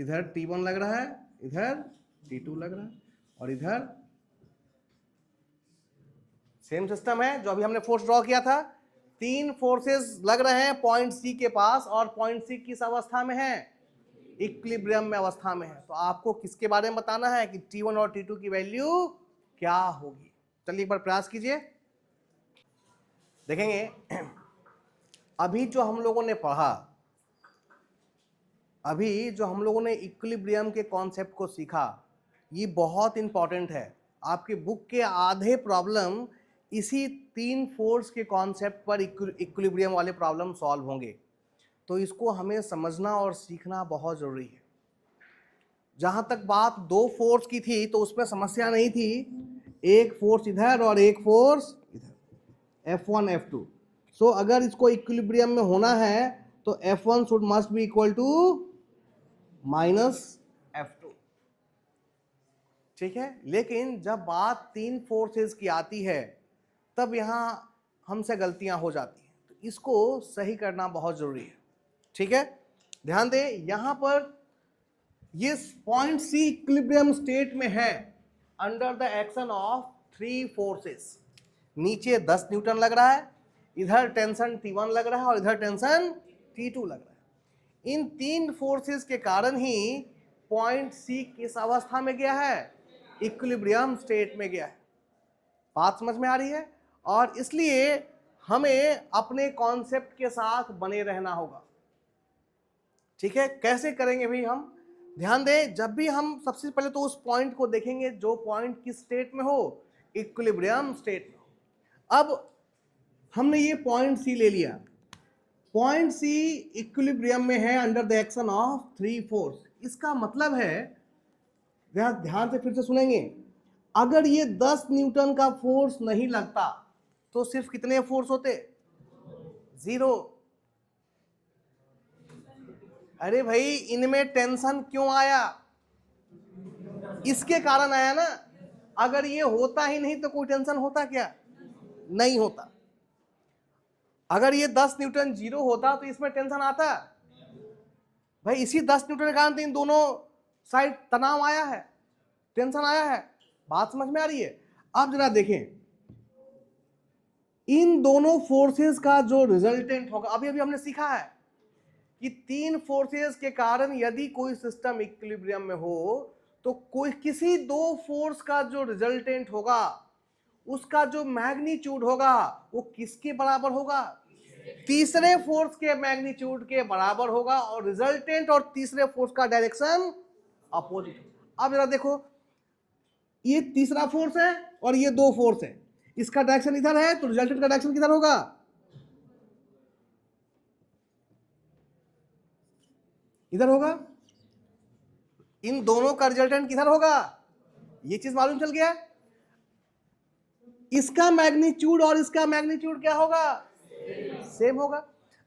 इधर T1 लग रहा है, इधर T2 लग रहा है, और इधर सेम सिस्टम है जो अभी हमने फोर्स ड्रॉ किया था। 3 फोर्सेस लग रहे हैं पॉइंट सी के पास, और पॉइंट सी किस अवस्था में है? इक्विलिब्रियम में अवस्था में है। तो आपको किसके बारे में बताना है कि T1 और T2 की वैल्यू क्या होगी। चलिए एक बार प्रयास कीजिए, देखेंगे। अभी जो हम लोगों ने पढ़ा, अभी जो हम लोगों ने इक्विलिब्रियम के कॉन्सेप्ट को सीखा, ये बहुत इंपॉर्टेंट है। आपके बुक के आधे प्रॉब्लम इसी 3 फोर्स के कॉन्सेप्ट पर इक्विलिब्रियम वाले प्रॉब्लम सॉल्व होंगे। तो इसको हमें समझना और सीखना बहुत ज़रूरी है। जहाँ तक बात 2 फोर्स की थी तो उसमें समस्या नहीं थी, एक फोर्स इधर और एक फोर्स इधर, F1 F2। सो अगर इसको इक्विलिब्रियम में होना है तो F1 should must be equal to -F2, ठीक है। लेकिन जब बात 3 फोर्सेस की आती है तब यहाँ हमसे गलतियां हो जाती हैं, तो इसको सही करना बहुत जरूरी है, ठीक है। ध्यान दें, यहां पर ये पॉइंट सी इक्विलिब्रियम स्टेट में है under the action of 3 forces. नीचे 10 न्यूटन लग रहा है, इधर टेंशन T1 लग रहा है और इधर टेंशन T2 लग रहा है। इन 3 फोर्सेस के कारण ही पॉइंट सी किस अवस्था में गया है? इक्विलिब्रियम स्टेट में गया है। बात समझ में आ रही है? और इसलिए हमें अपने कॉन्सेप्ट के साथ बने रहना होगा, ठीक है। कैसे करेंगे भाई हम? ध्यान दें, जब भी हम सबसे पहले तो उस पॉइंट को देखेंगे जो पॉइंट किस स्टेट में हो? इक्विलिब्रियम स्टेट में हो। अब हमने ये पॉइंट सी ले लिया, पॉइंट सी इक्विलिब्रियम में है under the action of 3 force. इसका मतलब है, ध्यान से फिर से सुनेंगे, अगर ये 10 न्यूटन का फोर्स नहीं लगता तो सिर्फ कितने फोर्स होते? 0। अरे भाई, इनमें टेंशन क्यों आया? इसके कारण आया ना। अगर ये होता ही नहीं तो कोई टेंशन होता क्या? नहीं होता। अगर ये 10 न्यूटन 0 होता तो इसमें टेंशन आता? भाई इसी 10 न्यूटन के कारण तो इन दोनों साइड तनाव आया है, टेंशन आया है। बात समझ में आ रही है? अब जरा देखें, इन दोनों फोर्सेस का जो रिजल्टेंट होगा, अभी अभी हमने सीखा है कि 3 फोर्सेस के कारण यदि कोई सिस्टम इक्विलिब्रियम में हो तो कोई किसी 2 फोर्स का जो रिजल्टेंट होगा उसका जो मैग्नीट्यूड होगा वो किसके बराबर होगा? तीसरे फोर्स के मैग्नीट्यूड के बराबर होगा, और रिजल्टेंट और तीसरे फोर्स का डायरेक्शन अपोजिट। अब जरा देखो, ये तीसरा फोर्स है और ये 2 फोर्स है, इसका डायरेक्शन इधर है तो रिजल्टेंट का डायरेक्शन किधर होगा? इधर होगा। इन दोनों का रिजल्टेंट किधर होगा? ये चीज मालूम चल गया। इसका मैग्नीट्यूड और इसका मैग्नीट्यूड क्या होगा? सेम होगा।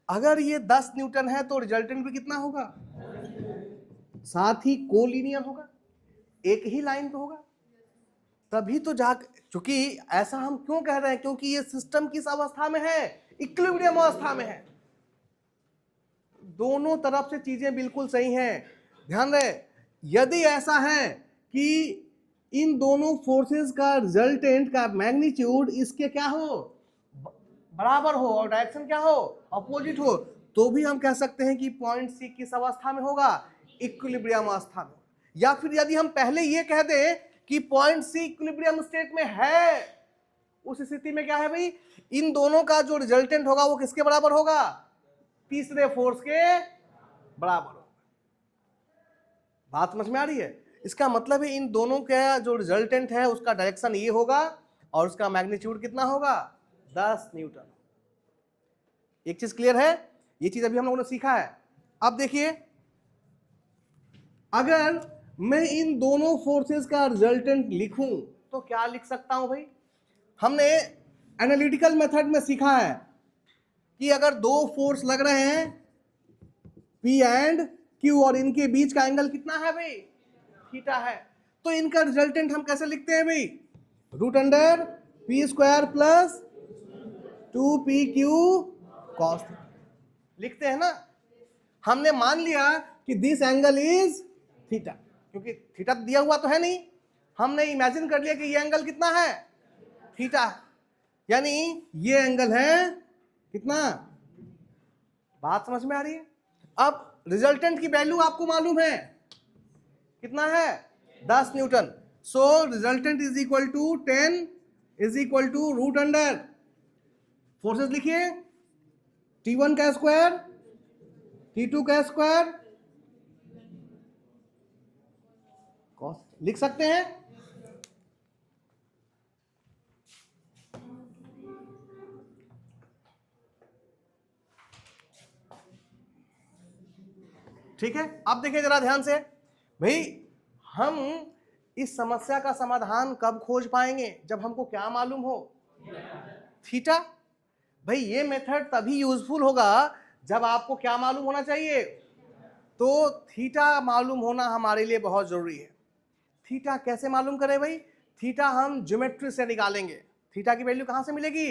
अगर ये 10 न्यूटन है तो रिजल्टेंट भी कितना होगा? साथ ही कोलिनियर होगा, एक ही लाइन पे होगा। तभी तो चूंकि ऐसा हम क्यों कह रहे हैं? क्योंकि ये सिस्टम किस अवस्था में है? इक्विलिब्रियम अवस्था में है। दोनों तरफ से चीजें बिल्कुल सही हैं। ध्यान रहे, यदि ऐसा है कि इन दोनों फोर्सेस का रिजल्टेंट का मैग्नीट्यूड इसके क्या हो? बराबर हो, और डायरेक्शन क्या हो? अपोजिट हो, तो भी हम कह सकते हैं कि पॉइंट सी किस अवस्था में होगा? इक्विलिब्रियम अवस्था में। या फिर यदि हम पहले ये कह दें कि पॉइंट सी इक्विलिब्रियम स्टेट में है, उस स्थिति में क्या है भाई? इन दोनों का जो रिजल्टेंट होगा वो किसके बराबर होगा? तीसरे फोर्स के बराबर होगा। बात समझ में आ रही है? इसका मतलब है इन दोनों का जो रिजल्टेंट है उसका डायरेक्शन ये होगा और उसका मैग्नीट्यूड कितना होगा? 10 न्यूटन। एक चीज क्लियर है? ये चीज अभी हम लोगों ने सीखा है। अब देखिए, अगर मैं इन दोनों फोर्सेस का रिजल्टेंट लिखूं तो क्या लिख सकता हूं भाई? हमने एनालिटिकल मेथड में सीखा है कि अगर 2 फोर्स लग रहे हैं P एंड Q और इनके बीच का एंगल कितना है भाई? थीटा है। तो इनका रिजल्टेंट हम कैसे लिखते हैं भाई? √P² प्लस 2PQ cos लिखते हैं ना। हमने मान लिया कि दिस एंगल इज थीटा, क्योंकि थीटा दिया हुआ तो है नहीं, हमने इमेजिन कर लिया कि ये एंगल कितना है, थीटा, यानी ये एंगल है कितना, बात समझ में आ रही है। अब रिजल्टेंट की वैल्यू आपको मालूम है कितना है, 10 newton. So resultant is equal to 10 is equal to root under, forces लिखिए, T1 का स्क्वायर, T2 का स्क्वायर, कॉस लिख सकते हैं। ठीक है, अब देखिए जरा ध्यान से भाई, हम इस समस्या का समाधान कब खोज पाएंगे, जब हमको क्या मालूम हो, थीटा। भाई ये मेथड तभी यूजफुल होगा जब आपको क्या मालूम होना चाहिए, तो थीटा मालूम होना हमारे लिए बहुत जरूरी है। थीटा कैसे मालूम करें भाई, थीटा हम ज्योमेट्री से निकालेंगे। थीटा की वैल्यू कहां से मिलेगी,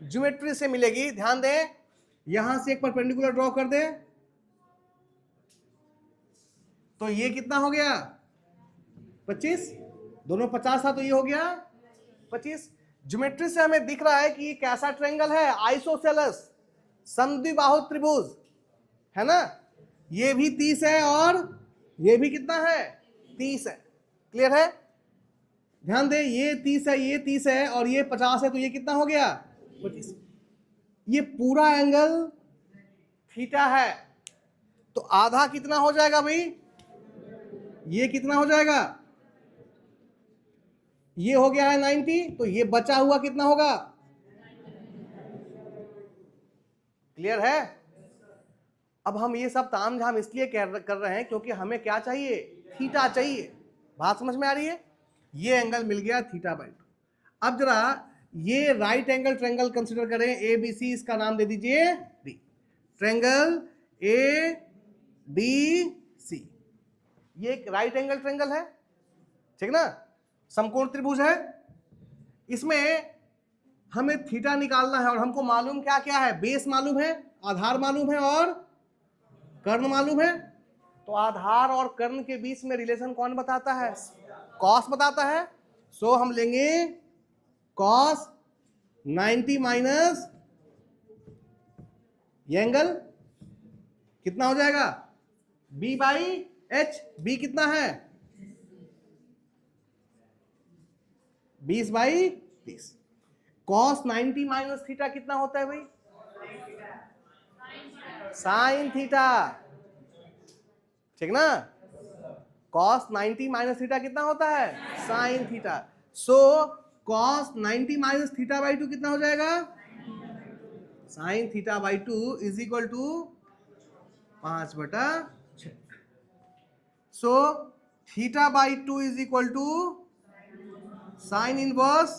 ज्योमेट्री से मिलेगी। ध्यान दें, यहां से एक परपेंडिकुलर ड्रॉ कर दें, तो ये कितना हो गया 25, दोनों 50 था तो ये हो गया 25। ज्योमेट्री से हमें दिख रहा है कि ये कैसा ट्रायंगल है, आइसोसेलेस, समद्विबाहु त्रिभुज है ना, ये भी 30 है और ये भी कितना है 30 है, क्लियर है। ध्यान दें, ये 30 है, ये 30 है और ये 50 है, तो ये कितना हो गया 25। ये पूरा एंगल थीटा है, तो आधा कितना हो जाएगा भाई, ये कितना हो जाएगा, ये हो गया है 90, तो ये बचा हुआ कितना होगा, क्लियर है। अब हम ये सब तामझाम इसलिए कर रहे हैं क्योंकि हमें क्या चाहिए, थीटा चाहिए, बात समझ में आ रही है। ये एंगल मिल गया थीटा बाई 2। अब जरा ये राइट एंगल ट्रायंगल कंसीडर करें, ए बी सी, इसका नाम दे दीजिए D, triangle A D C, ये एक राइट एंगल ट्रायंगल है, ठीक ना, समकोण त्रिभुज है। इसमें हमें थीटा निकालना है और हमको मालूम क्या क्या है, बेस मालूम है, आधार मालूम है और कर्ण मालूम है। तो आधार और कर्ण के बीच में रिलेशन कौन बताता है, कॉस बताता है। सो हम लेंगे कॉस 90 माइनस ये एंगल कितना हो जाएगा, बी बाई एच, बी कितना है 20 बाई 30। कॉस 90 माइनस थीटा कितना होता है भाई, साइन थीटा, ठीक ना, कॉस 90 माइनस थीटा कितना होता है, sine theta. So cos 90 minus theta by 2 कितना हो जाएगा, sine theta by 2 is equal to 5/6। So theta by 2 is equal to sine inverse,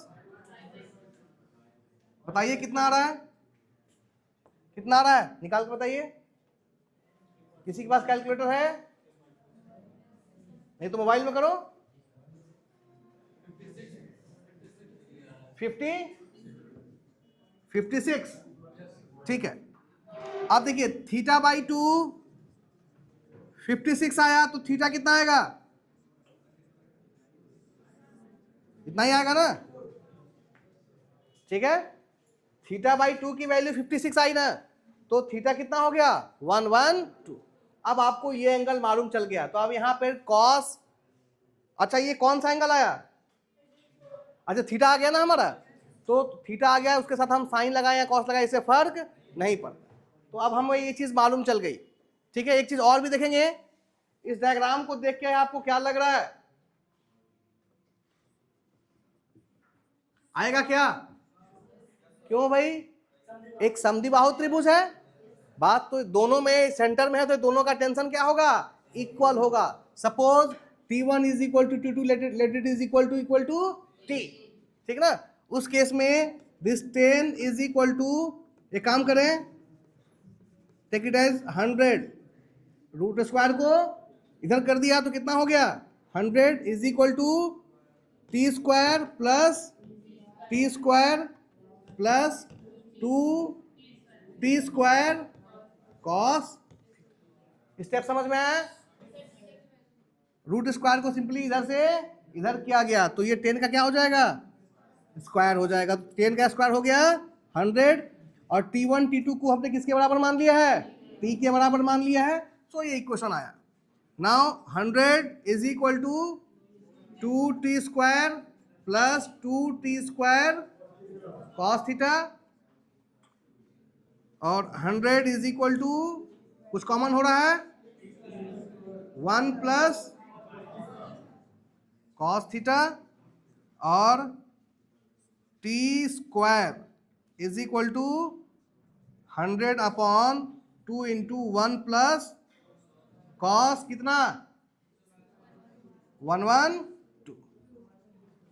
बताइए कितना आ रहा है, कितना आ रहा है, निकाल के बताइए। किसी के पास कैलकुलेटर है, नहीं तो मोबाइल में करो। 56, ठीक है। अब देखिए थीटा बाई 2 56 आया, तो थीटा कितना आएगा, इतना ही आएगा ना, ठीक है। थीटा बाई 2 की वैल्यू 56 आई ना, तो थीटा कितना हो गया 112। अब आपको ये एंगल मालूम चल गया, तो अब यहां पर कॉस, अच्छा ये कौन सा एंगल आया, अच्छा थीटा आ गया ना हमारा, तो थीटा आ गया, उसके साथ हम साइन लगाए या कॉस लगाए, इससे फर्क नहीं पड़ता। तो अब हमें ये चीज मालूम चल गई, ठीक है। एक चीज और भी देखेंगे, इस डायग्राम को देख के आपको क्या लग रहा है, आएगा क्या, क्यों भाई, एक समद्विबाहु त्रिभुज है, बात तो दोनों में सेंटर में है, तो दोनों का टेंशन क्या होगा, इक्वल होगा। Suppose T1 is equal to T2, let it is equal to T, ठीक ना। उस केस में दिस 10 इज इक्वल टू, एक काम करें, take it as 100, root square को इधर कर दिया तो कितना हो गया 100 is equal to t square plus 2t square cos. Step समझ में आया, रूट स्क्वायर को सिंपली इधर से इधर किया गया तो ये 10 का क्या हो जाएगा, स्क्वायर हो जाएगा। तो 10 का स्क्वायर हो गया 100 और T1 T2 को हमने किसके बराबर मान लिया है, T के बराबर मान लिया है। सो ये इक्वेशन आया। Now 100 is equal to 2t square plus 2t square cos theta और 100 इज इक्वल टू कुछ कॉमन हो रहा है 1 प्लस कॉस थीटा और t square is equal to 100 upon 2 into 1 plus cos कितना 112।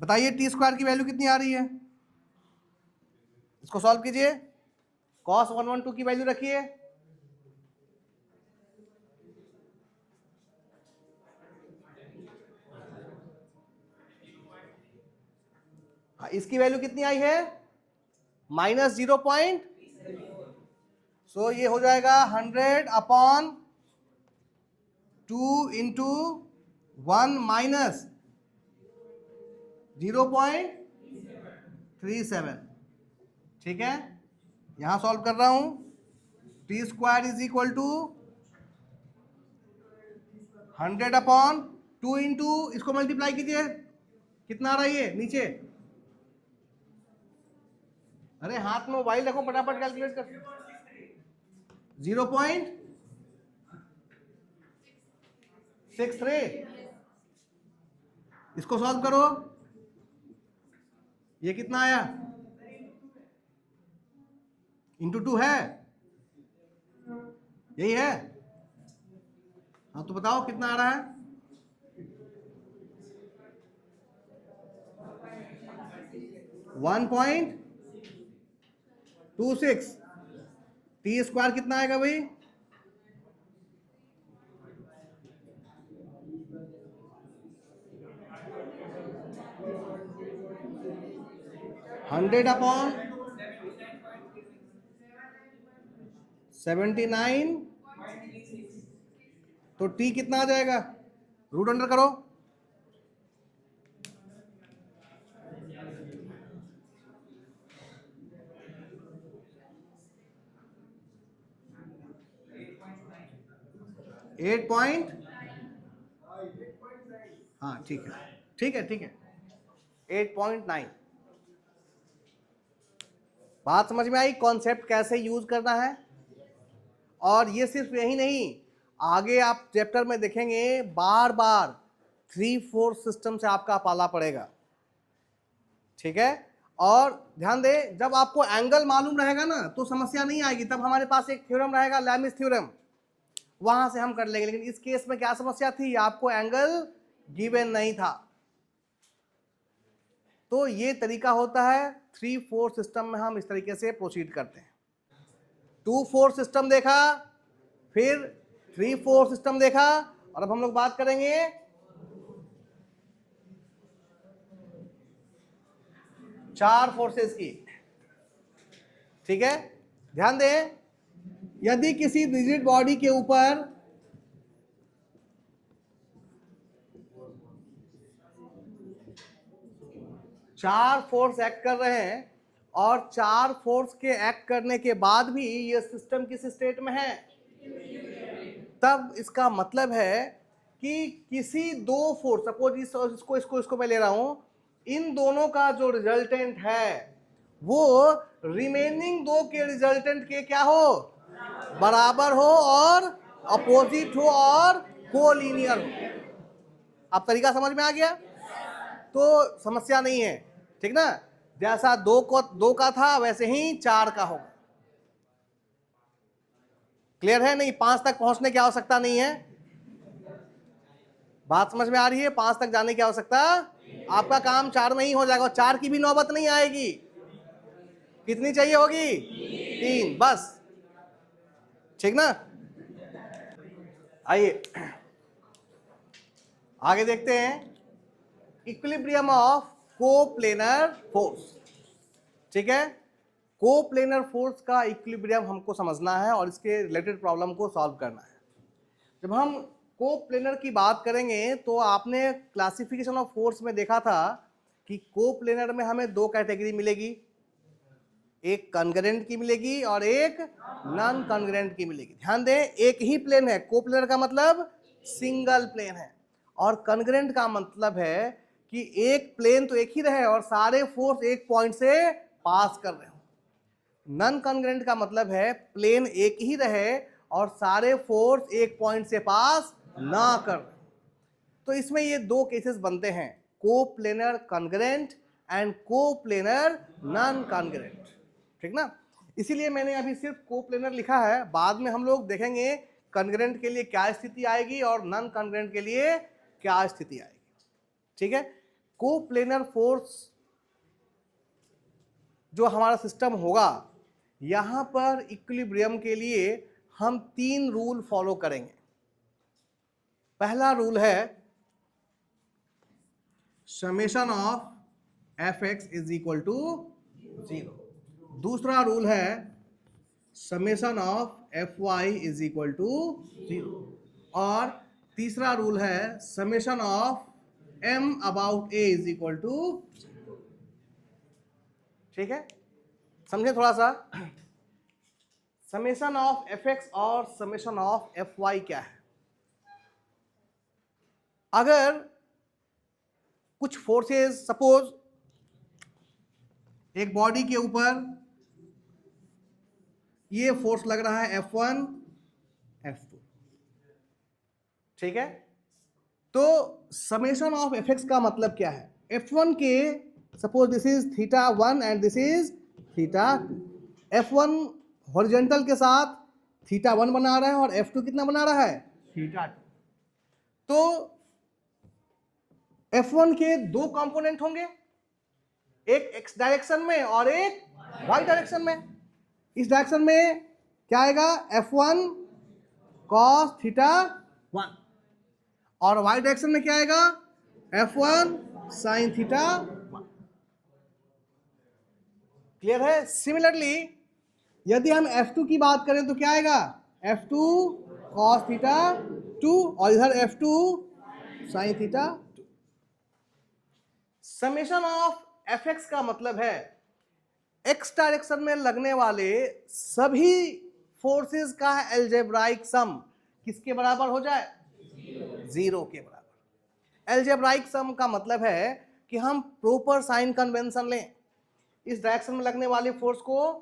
बताइए टी स्क्वायर की वैल्यू कितनी आ रही है, इसको सॉल्व कीजिए। कॉस 112 की वैल्यू रखिए, इसकी वैल्यू कितनी आई है -0. सो ये हो जाएगा 100 अपॉन 2 इंटू 1 माइनस 0.37। ठीक है, यहां सॉल्व कर रहा हूं। T square is equal to 100 upon 2 into इसको मल्टीप्लाई कीजिए, कितना आ रहा है ये नीचे। अरे हाथ में मोबाइल रखो, फटाफट कैलकुलेट कर। 0.63। इसको सॉल्व करो, ये कितना आया, इंटू 2 है, यही है। हाँ तो बताओ कितना आ रहा है, 1.26। टी स्क्वायर कितना आएगा भाई, 100 अपॉन 79। तो टी कितना आ जाएगा, रूट अंडर करो, एट पॉइंट, हाँ ठीक है ठीक है ठीक है, 8.9। बात समझ में आई, कॉन्सेप्ट कैसे यूज करना है। और ये सिर्फ यही नहीं, आगे आप चैप्टर में देखेंगे बार बार 3/4 सिस्टम से आपका पाला पड़ेगा। ठीक है, और ध्यान दें, जब आपको एंगल मालूम रहेगा ना तो समस्या नहीं आएगी। तब हमारे पास एक थ्योरम रहेगा, लैमिस थ्योरम, वहां से हम कर लेंगे। लेकिन इस केस में क्या समस्या थी, आपको एंगल गिवन नहीं था। तो ये तरीका होता है, 3/4 सिस्टम में हम इस तरीके से प्रोसीड करते हैं। 2/4 सिस्टम देखा, फिर 3/4 सिस्टम देखा, और अब हम लोग बात करेंगे 4 फोर्सेस की। ठीक है, ध्यान दें, यदि किसी रिजिड बॉडी के ऊपर चार फोर्स एक्ट कर रहे हैं और 4 फोर्स के एक्ट करने के बाद भी ये सिस्टम किस स्टेट में है, तब इसका मतलब है कि किसी दो फोर्स, सपोज इसको मैं ले रहा हूं, इन दोनों का जो रिजल्टेंट है वो रिमेनिंग दो के रिजल्टेंट के क्या हो, बराबर हो और अपोजिट हो और कोलिनियर हो। अब तरीका समझ में आ गया, तो समस्या नहीं है। ठीक ना, जैसा दो का था वैसे ही 4 का होगा। क्लियर है, नहीं 5 तक पहुंचने की आवश्यकता नहीं है। बात समझ में आ रही है, 5 तक जाने की आवश्यकता, आपका काम 4 में ही हो जाएगा। 4 की भी नौबत नहीं आएगी। कितनी चाहिए होगी, 3 बस। ठीक ना, आइए आगे देखते हैं, इक्विलिब्रियम ऑफ कोप्लेनर फोर्स। ठीक है, कोप्लेनर फोर्स का इक्विलिब्रियम हमको समझना है और इसके रिलेटेड प्रॉब्लम को सॉल्व करना है। जब हम कोप्लेनर की बात करेंगे तो आपने क्लासिफिकेशन ऑफ फोर्स में देखा था कि कोप्लेनर में हमें दो कैटेगरी मिलेगी, एक कॉन्ग्रेंट की मिलेगी और एक नॉन कॉन्ग्रेंट की मिलेगी। ध्यान दें, एक ही प्लेन है, कोप्लेनर का मतलब सिंगल प्लेन है, और कॉन्ग्रेंट का मतलब है कि एक प्लेन तो एक ही रहे और सारे फोर्स एक पॉइंट से पास कर रहे हो। नॉन कॉन्ग्रेंट का मतलब है प्लेन एक ही रहे और सारे फोर्स एक पॉइंट से पास ना कर रहे हो। तो इसमें ये दो केसेस बनते हैं, coplanar congruent and coplanar non congruent, ठीक ना। इसीलिए मैंने अभी सिर्फ कोप्लेनर लिखा है, बाद में हम लोग देखेंगे कॉन्ग्रेंट के लिए क्या स्थिति आएगी और नॉन कॉन्ग्रेंट के लिए क्या स्थिति आएगी, ठीक है। कोप्लेनर फोर्स जो हमारा सिस्टम होगा, यहां पर इक्विलिब्रियम के लिए हम तीन रूल फॉलो करेंगे। पहला रूल है summation of F x is equal to 0। दूसरा रूल है summation of F y is equal to 0। और तीसरा रूल है summation of M about A is equal to 0। ठीक है, समझे थोड़ा सा। समेशन ऑफ एफ एक्स और समेशन ऑफ एफ वाई क्या है? अगर कुछ फोर्सेस, सपोज एक बॉडी के ऊपर ये फोर्स लग रहा है F1 F2, ठीक है, तो समेशन ऑफ एफ एक्स का मतलब क्या है? F1 के suppose this is θ1 and this is θ2। F1 horizontal के साथ θ1 बना रहा है और F2 कितना बना रहा है? θ2। तो F1 के दो कंपोनेंट होंगे, एक x डायरेक्शन में और एक y डायरेक्शन में। इस डायरेक्शन में क्या आएगा? F1 cos θ1 और y डायरेक्शन में क्या आएगा? F1 sin θ1। क्लियर है? सिमिलरली यदि हम F2 की बात करें तो क्या आएगा? F2 cos θ2 और इधर F2 sin θ2। Summation of F x का मतलब है एक्स डायरेक्शन में लगने वाले सभी फोर्सेस का एल्जेब्राइक सम किसके बराबर हो जाए? 0 के बराबर। एल्जेब्राइक सम का मतलब है कि हम प्रॉपर साइन कन्वेंशन लें, इस डायरेक्शन में लगने वाले फोर्स को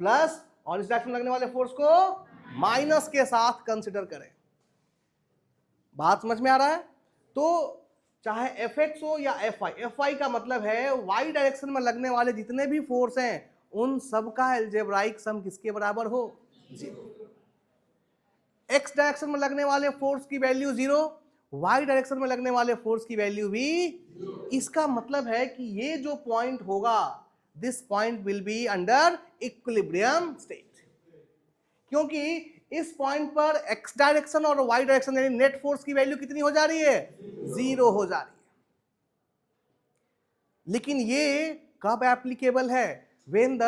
प्लस और इस डायरेक्शन में लगने वाले फोर्स को माइनस के साथ कंसिडर करें। बात समझ में आ रहा है? तो चाहे एफ एक्स हो या एफ वाई का मतलब है वाई डायरेक्शन में लगने वाले जितने भी फोर्स हैं उन सब का एल्जेब्राइक सम किसके बराबर हो? 0। एक्स डायरेक्शन में लगने वाले फोर्स की वैल्यू 0, वाई डायरेक्शन में लगने वाले फोर्स की वैल्यू भी 0। इसका मतलब है कि ये जो पॉइंट होगा, this point will be under equilibrium state, क्योंकि इस पॉइंट पर एक्स डायरेक्शन और वाई डायरेक्शन यानी नेट फोर्स की वैल्यू कितनी हो जा रही है? 0 हो जा रही है। लेकिन ये कब एप्लीकेबल है? When the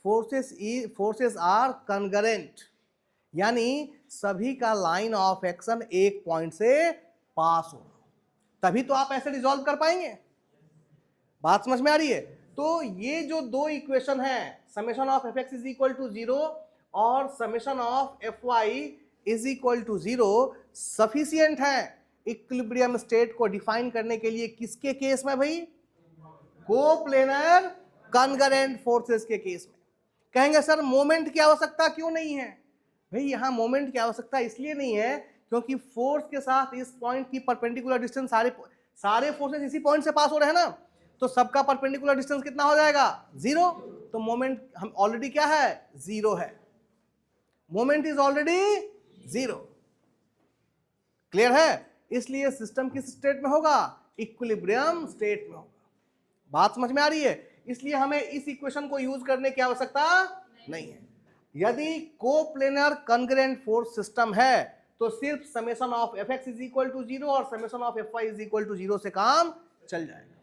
forces are concurrent, यानी सभी का लाइन ऑफ एक्शन एक पॉइंट से पास हो, तभी तो आप ऐसे रिजॉल्व कर पाएंगे। बात समझ में आ रही है? तो ये जो दो इक्वेशन है, summation of F x is equal to 0 और summation of F y is equal to 0, sufficient है इक्विलिब्रियम स्टेट को डिफाइन करने के लिए। किसके केस में भाई? कोप्लेनर कॉन्करेंट फोर्सेस के केस में। कहेंगे सर मोमेंट की आवश्यकता क्यों नहीं है? भाई यहां मोमेंट की आवश्यकता इसलिए नहीं है क्योंकि फोर्स के साथ इस पॉइंट की परपेंडिकुलर डिस्टेंस सारे फोर्सेस इसी पॉइंट से पास हो रहे हैं ना, तो सबका परपेंडिकुलर डिस्टेंस कितना हो जाएगा? 0। तो मोमेंट हम ऑलरेडी क्या है? 0 है। Moment is already 0। क्लियर है? इसलिए सिस्टम किस स्टेट में होगा? इक्विलिब्रियम स्टेट में होगा। बात समझ में आ रही है? इसलिए हमें इस इक्वेशन को यूज करने की आवश्यकता नहीं है। यदि कोप्लेनर कॉन्करेंट फोर्स सिस्टम है तो सिर्फ summation of F x is equal to 0 और summation of F y is equal to 0 से काम चल जाएगा।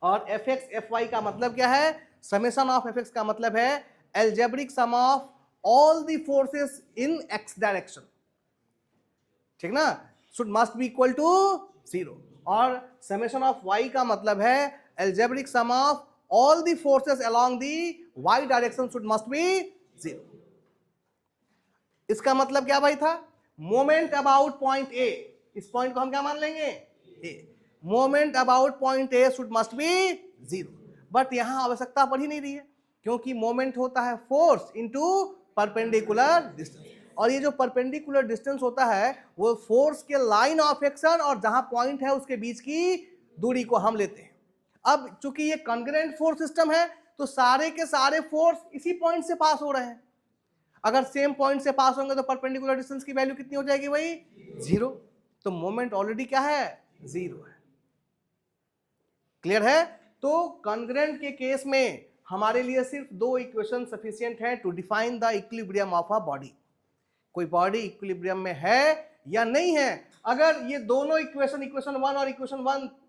और एफ एक्स एफ वाई का मतलब क्या है? समेशन ऑफ एफ एक्स का मतलब है algebraic sum of all the forces in x direction. ठीक ना, should must be equal to 0। और समेशन ऑफ y का मतलब है algebraic sum of all the forces along the y direction should must be 0। इसका मतलब क्या भाई था, मोमेंट अबाउट पॉइंट ए, इस पॉइंट को हम क्या मान लेंगे, A. Moment about point A should must be 0, but यहां आवश्यकता पड़ ही नहीं रही है, क्योंकि मोमेंट होता है फोर्स इनटू परपेंडिकुलर डिस्टेंस, और ये जो परपेंडिकुलर डिस्टेंस होता है वो फोर्स के लाइन ऑफ एक्शन और जहां पॉइंट है उसके बीच की दूरी को हम लेते हैं। अब चूंकि ये कॉन्ग्रुएंट फोर्स सिस्टम है तो सारे के सारे फोर्स इसी पॉइंट से पास हो रहे हैं। अगर सेम पॉइंट से पास होंगे तो परपेंडिकुलर डिस्टेंस की वैल्यू कितनी हो जाएगी भाई, 0। तो मोमेंट ऑलरेडी क्या है, 0 है। क्लियर है। तो कॉन्ग्रुएंट के केस में हमारे लिए सिर्फ 2 इक्वेशन सफिशिएंट है to define the equilibrium of a body. कोई बॉडी इक्विलिब्रियम में है या नहीं है। अगर ये दोनों इक्वेशन 1 और इक्वेशन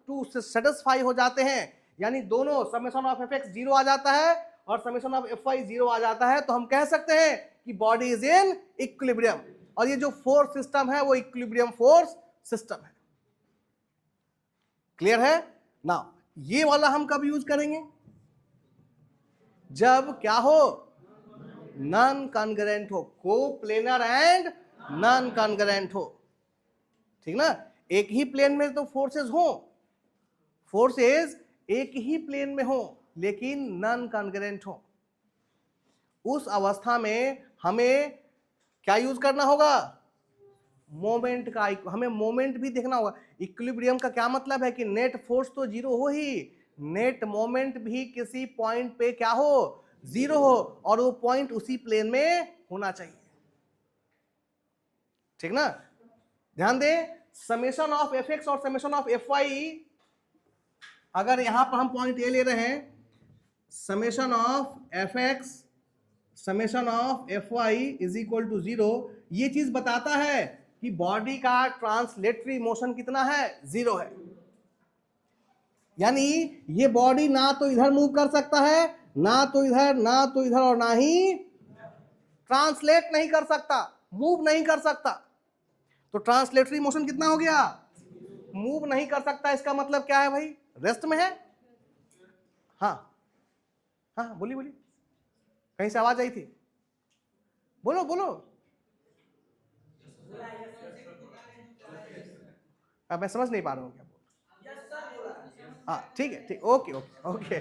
2 से सेटिस्फाई हो जाते हैं, यानी दोनों समेशन ऑफ fx 0 आ जाता है और समेशन ऑफ fy 0 आ जाता है, तो हम कह सकते हैं कि बॉडी इज इन इक्विलिब्रियम। और ये जो फोर्स सिस्टम है वो इक्विलिब्रियम फोर्स सिस्टम है। क्लियर है ना। ये वाला हम कब यूज करेंगे, जब क्या हो, नॉन कॉन्ग्रुएंट हो, कोप्लेनर एंड नॉन कॉन्ग्रुएंट हो। ठीक ना, एक ही प्लेन में तो फोर्सेस हो, फोर्सेस एक ही प्लेन में हो लेकिन नॉन कॉन्ग्रुएंट हो, उस अवस्था में हमें क्या यूज करना होगा, मोमेंट का। हमें मोमेंट भी देखना होगा। इक्विलिब्रियम का क्या मतलब है कि नेट फोर्स तो 0 हो ही, नेट मोमेंट भी किसी पॉइंट पे क्या हो, 0 हो, और वो पॉइंट उसी प्लेन में होना चाहिए। ठीक ना, ध्यान दें, समेशन ऑफ fx और समेशन ऑफ fy, अगर यहां पर हम पॉइंट ए ले रहे हैं, summation of fx summation of fy is equal to 0, ये चीज बताता है कि बॉडी का ट्रांसलेटरी मोशन कितना है, 0 है। यानी ये बॉडी ना तो इधर मूव कर सकता है, ना तो इधर और ना ही ट्रांसलेट नहीं कर सकता, मूव नहीं कर सकता। तो ट्रांसलेटरी मोशन कितना हो गया, मूव नहीं कर सकता। इसका मतलब क्या है भाई, रेस्ट में है। हाँ हाँ, बोलिए बोलिए, कहीं से आवाज आई थी, बोलो बोलो। अब मैं समझ नहीं पा रहा हूँ क्या बोल। हाँ ठीक है, ठीक, ओके ओके ओके,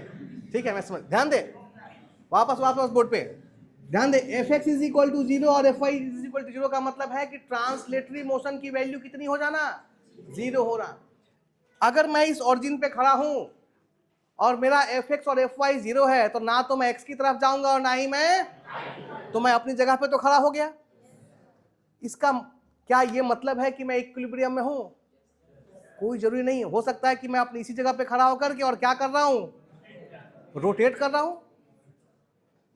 ठीक है, मैं समझ। ध्यान दे, वापस बोर्ड पे ध्यान दे। fx इज इक्वल टू 0 और fy इज इक्वल टू 0 का मतलब है कि ट्रांसलेटरी मोशन की वैल्यू कितनी हो जाना, 0 हो रहा। अगर मैं इस ओरिजिन पे खड़ा हूं और मेरा fx और fy 0 है, तो ना तो मैं x की तरफ जाऊंगा और ना ही तो मैं अपनी जगह पे तो खड़ा हो गया। इसका क्या ये मतलब है कि मैं इक्विलिब्रियम में हूं, कोई जरूरी नहीं। हो सकता है कि मैं अपनी इसी जगह पे खड़ा होकर के और क्या कर रहा हूं, रोटेट कर रहा हूं।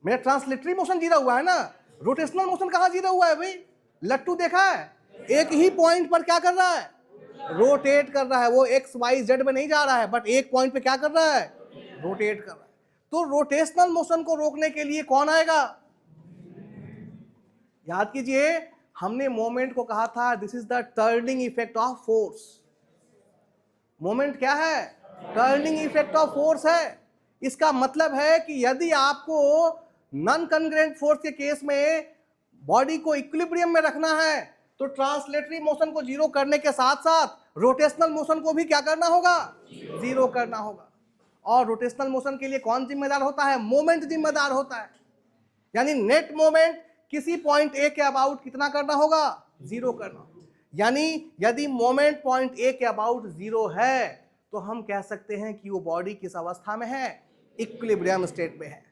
मेरा ट्रांसलेटरी मोशन जीरा हुआ है ना, रोटेशनल मोशन कहां जीरा हुआ है भाई, लट्टू देखा है, एक ही पॉइंट पर क्या कर रहा है, रोटेट कर रहा है। वो एक्स वाई जेड में नहीं जा रहा है, बट एक पॉइंट पे क्या कर रहा है, रोटेट कर रहा है। तो रोटेशनल मोशन को रोकने के लिए कौन आएगा, याद कीजिए, हमने मोमेंट को कहा था this is the turning effect of force. Moment क्या है, टर्निंग इफेक्ट ऑफ फोर्स है। इसका मतलब है कि यदि आपको नॉन कॉन्ग्रुएंट फोर्स के केस में बॉडी को इक्विलिब्रियम में रखना है, तो ट्रांसलेटरी मोशन को 0 करने के साथ साथ रोटेशनल मोशन को भी क्या करना होगा, 0 करना होगा। और रोटेशनल मोशन के लिए कौन जिम्मेदार होता है, मोमेंट जिम्मेदार होता है। यानी नेट मोमेंट किसी पॉइंट ए के अबाउट कितना करना होगा, 0 करना। यानी यदि मोमेंट पॉइंट ए के अबाउट 0 है, तो हम कह सकते हैं कि वो बॉडी किस अवस्था में है, इक्विलिब्रियम स्टेट में है।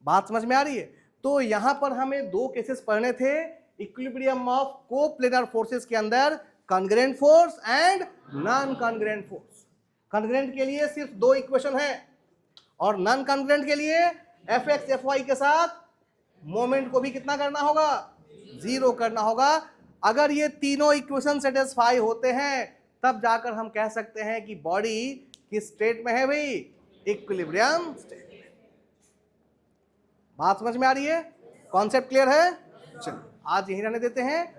बात समझ में आ रही है। तो यहां पर हमें 2 केसेस पढ़ने थे इक्विलिब्रियम ऑफ कोप्लेनर फोर्सेस के अंदर, congruent force and non congruent force. Congruent के लिए सिर्फ 2 इक्वेशन है, और नॉन कॉन्ग्रुएंट के लिए fx fy के साथ मोमेंट को भी कितना करना होगा, 0 करना होगा। अगर ये तीनों इक्वेशन सेटिस्फाई होते हैं, तब जाकर हम कह सकते हैं कि बॉडी किस स्टेट में है भाई, इक्विलिब्रियम स्टेट में। बात समझ में आ रही है, कॉन्सेप्ट क्लियर है। चलिए आज यहीं रहने देते हैं।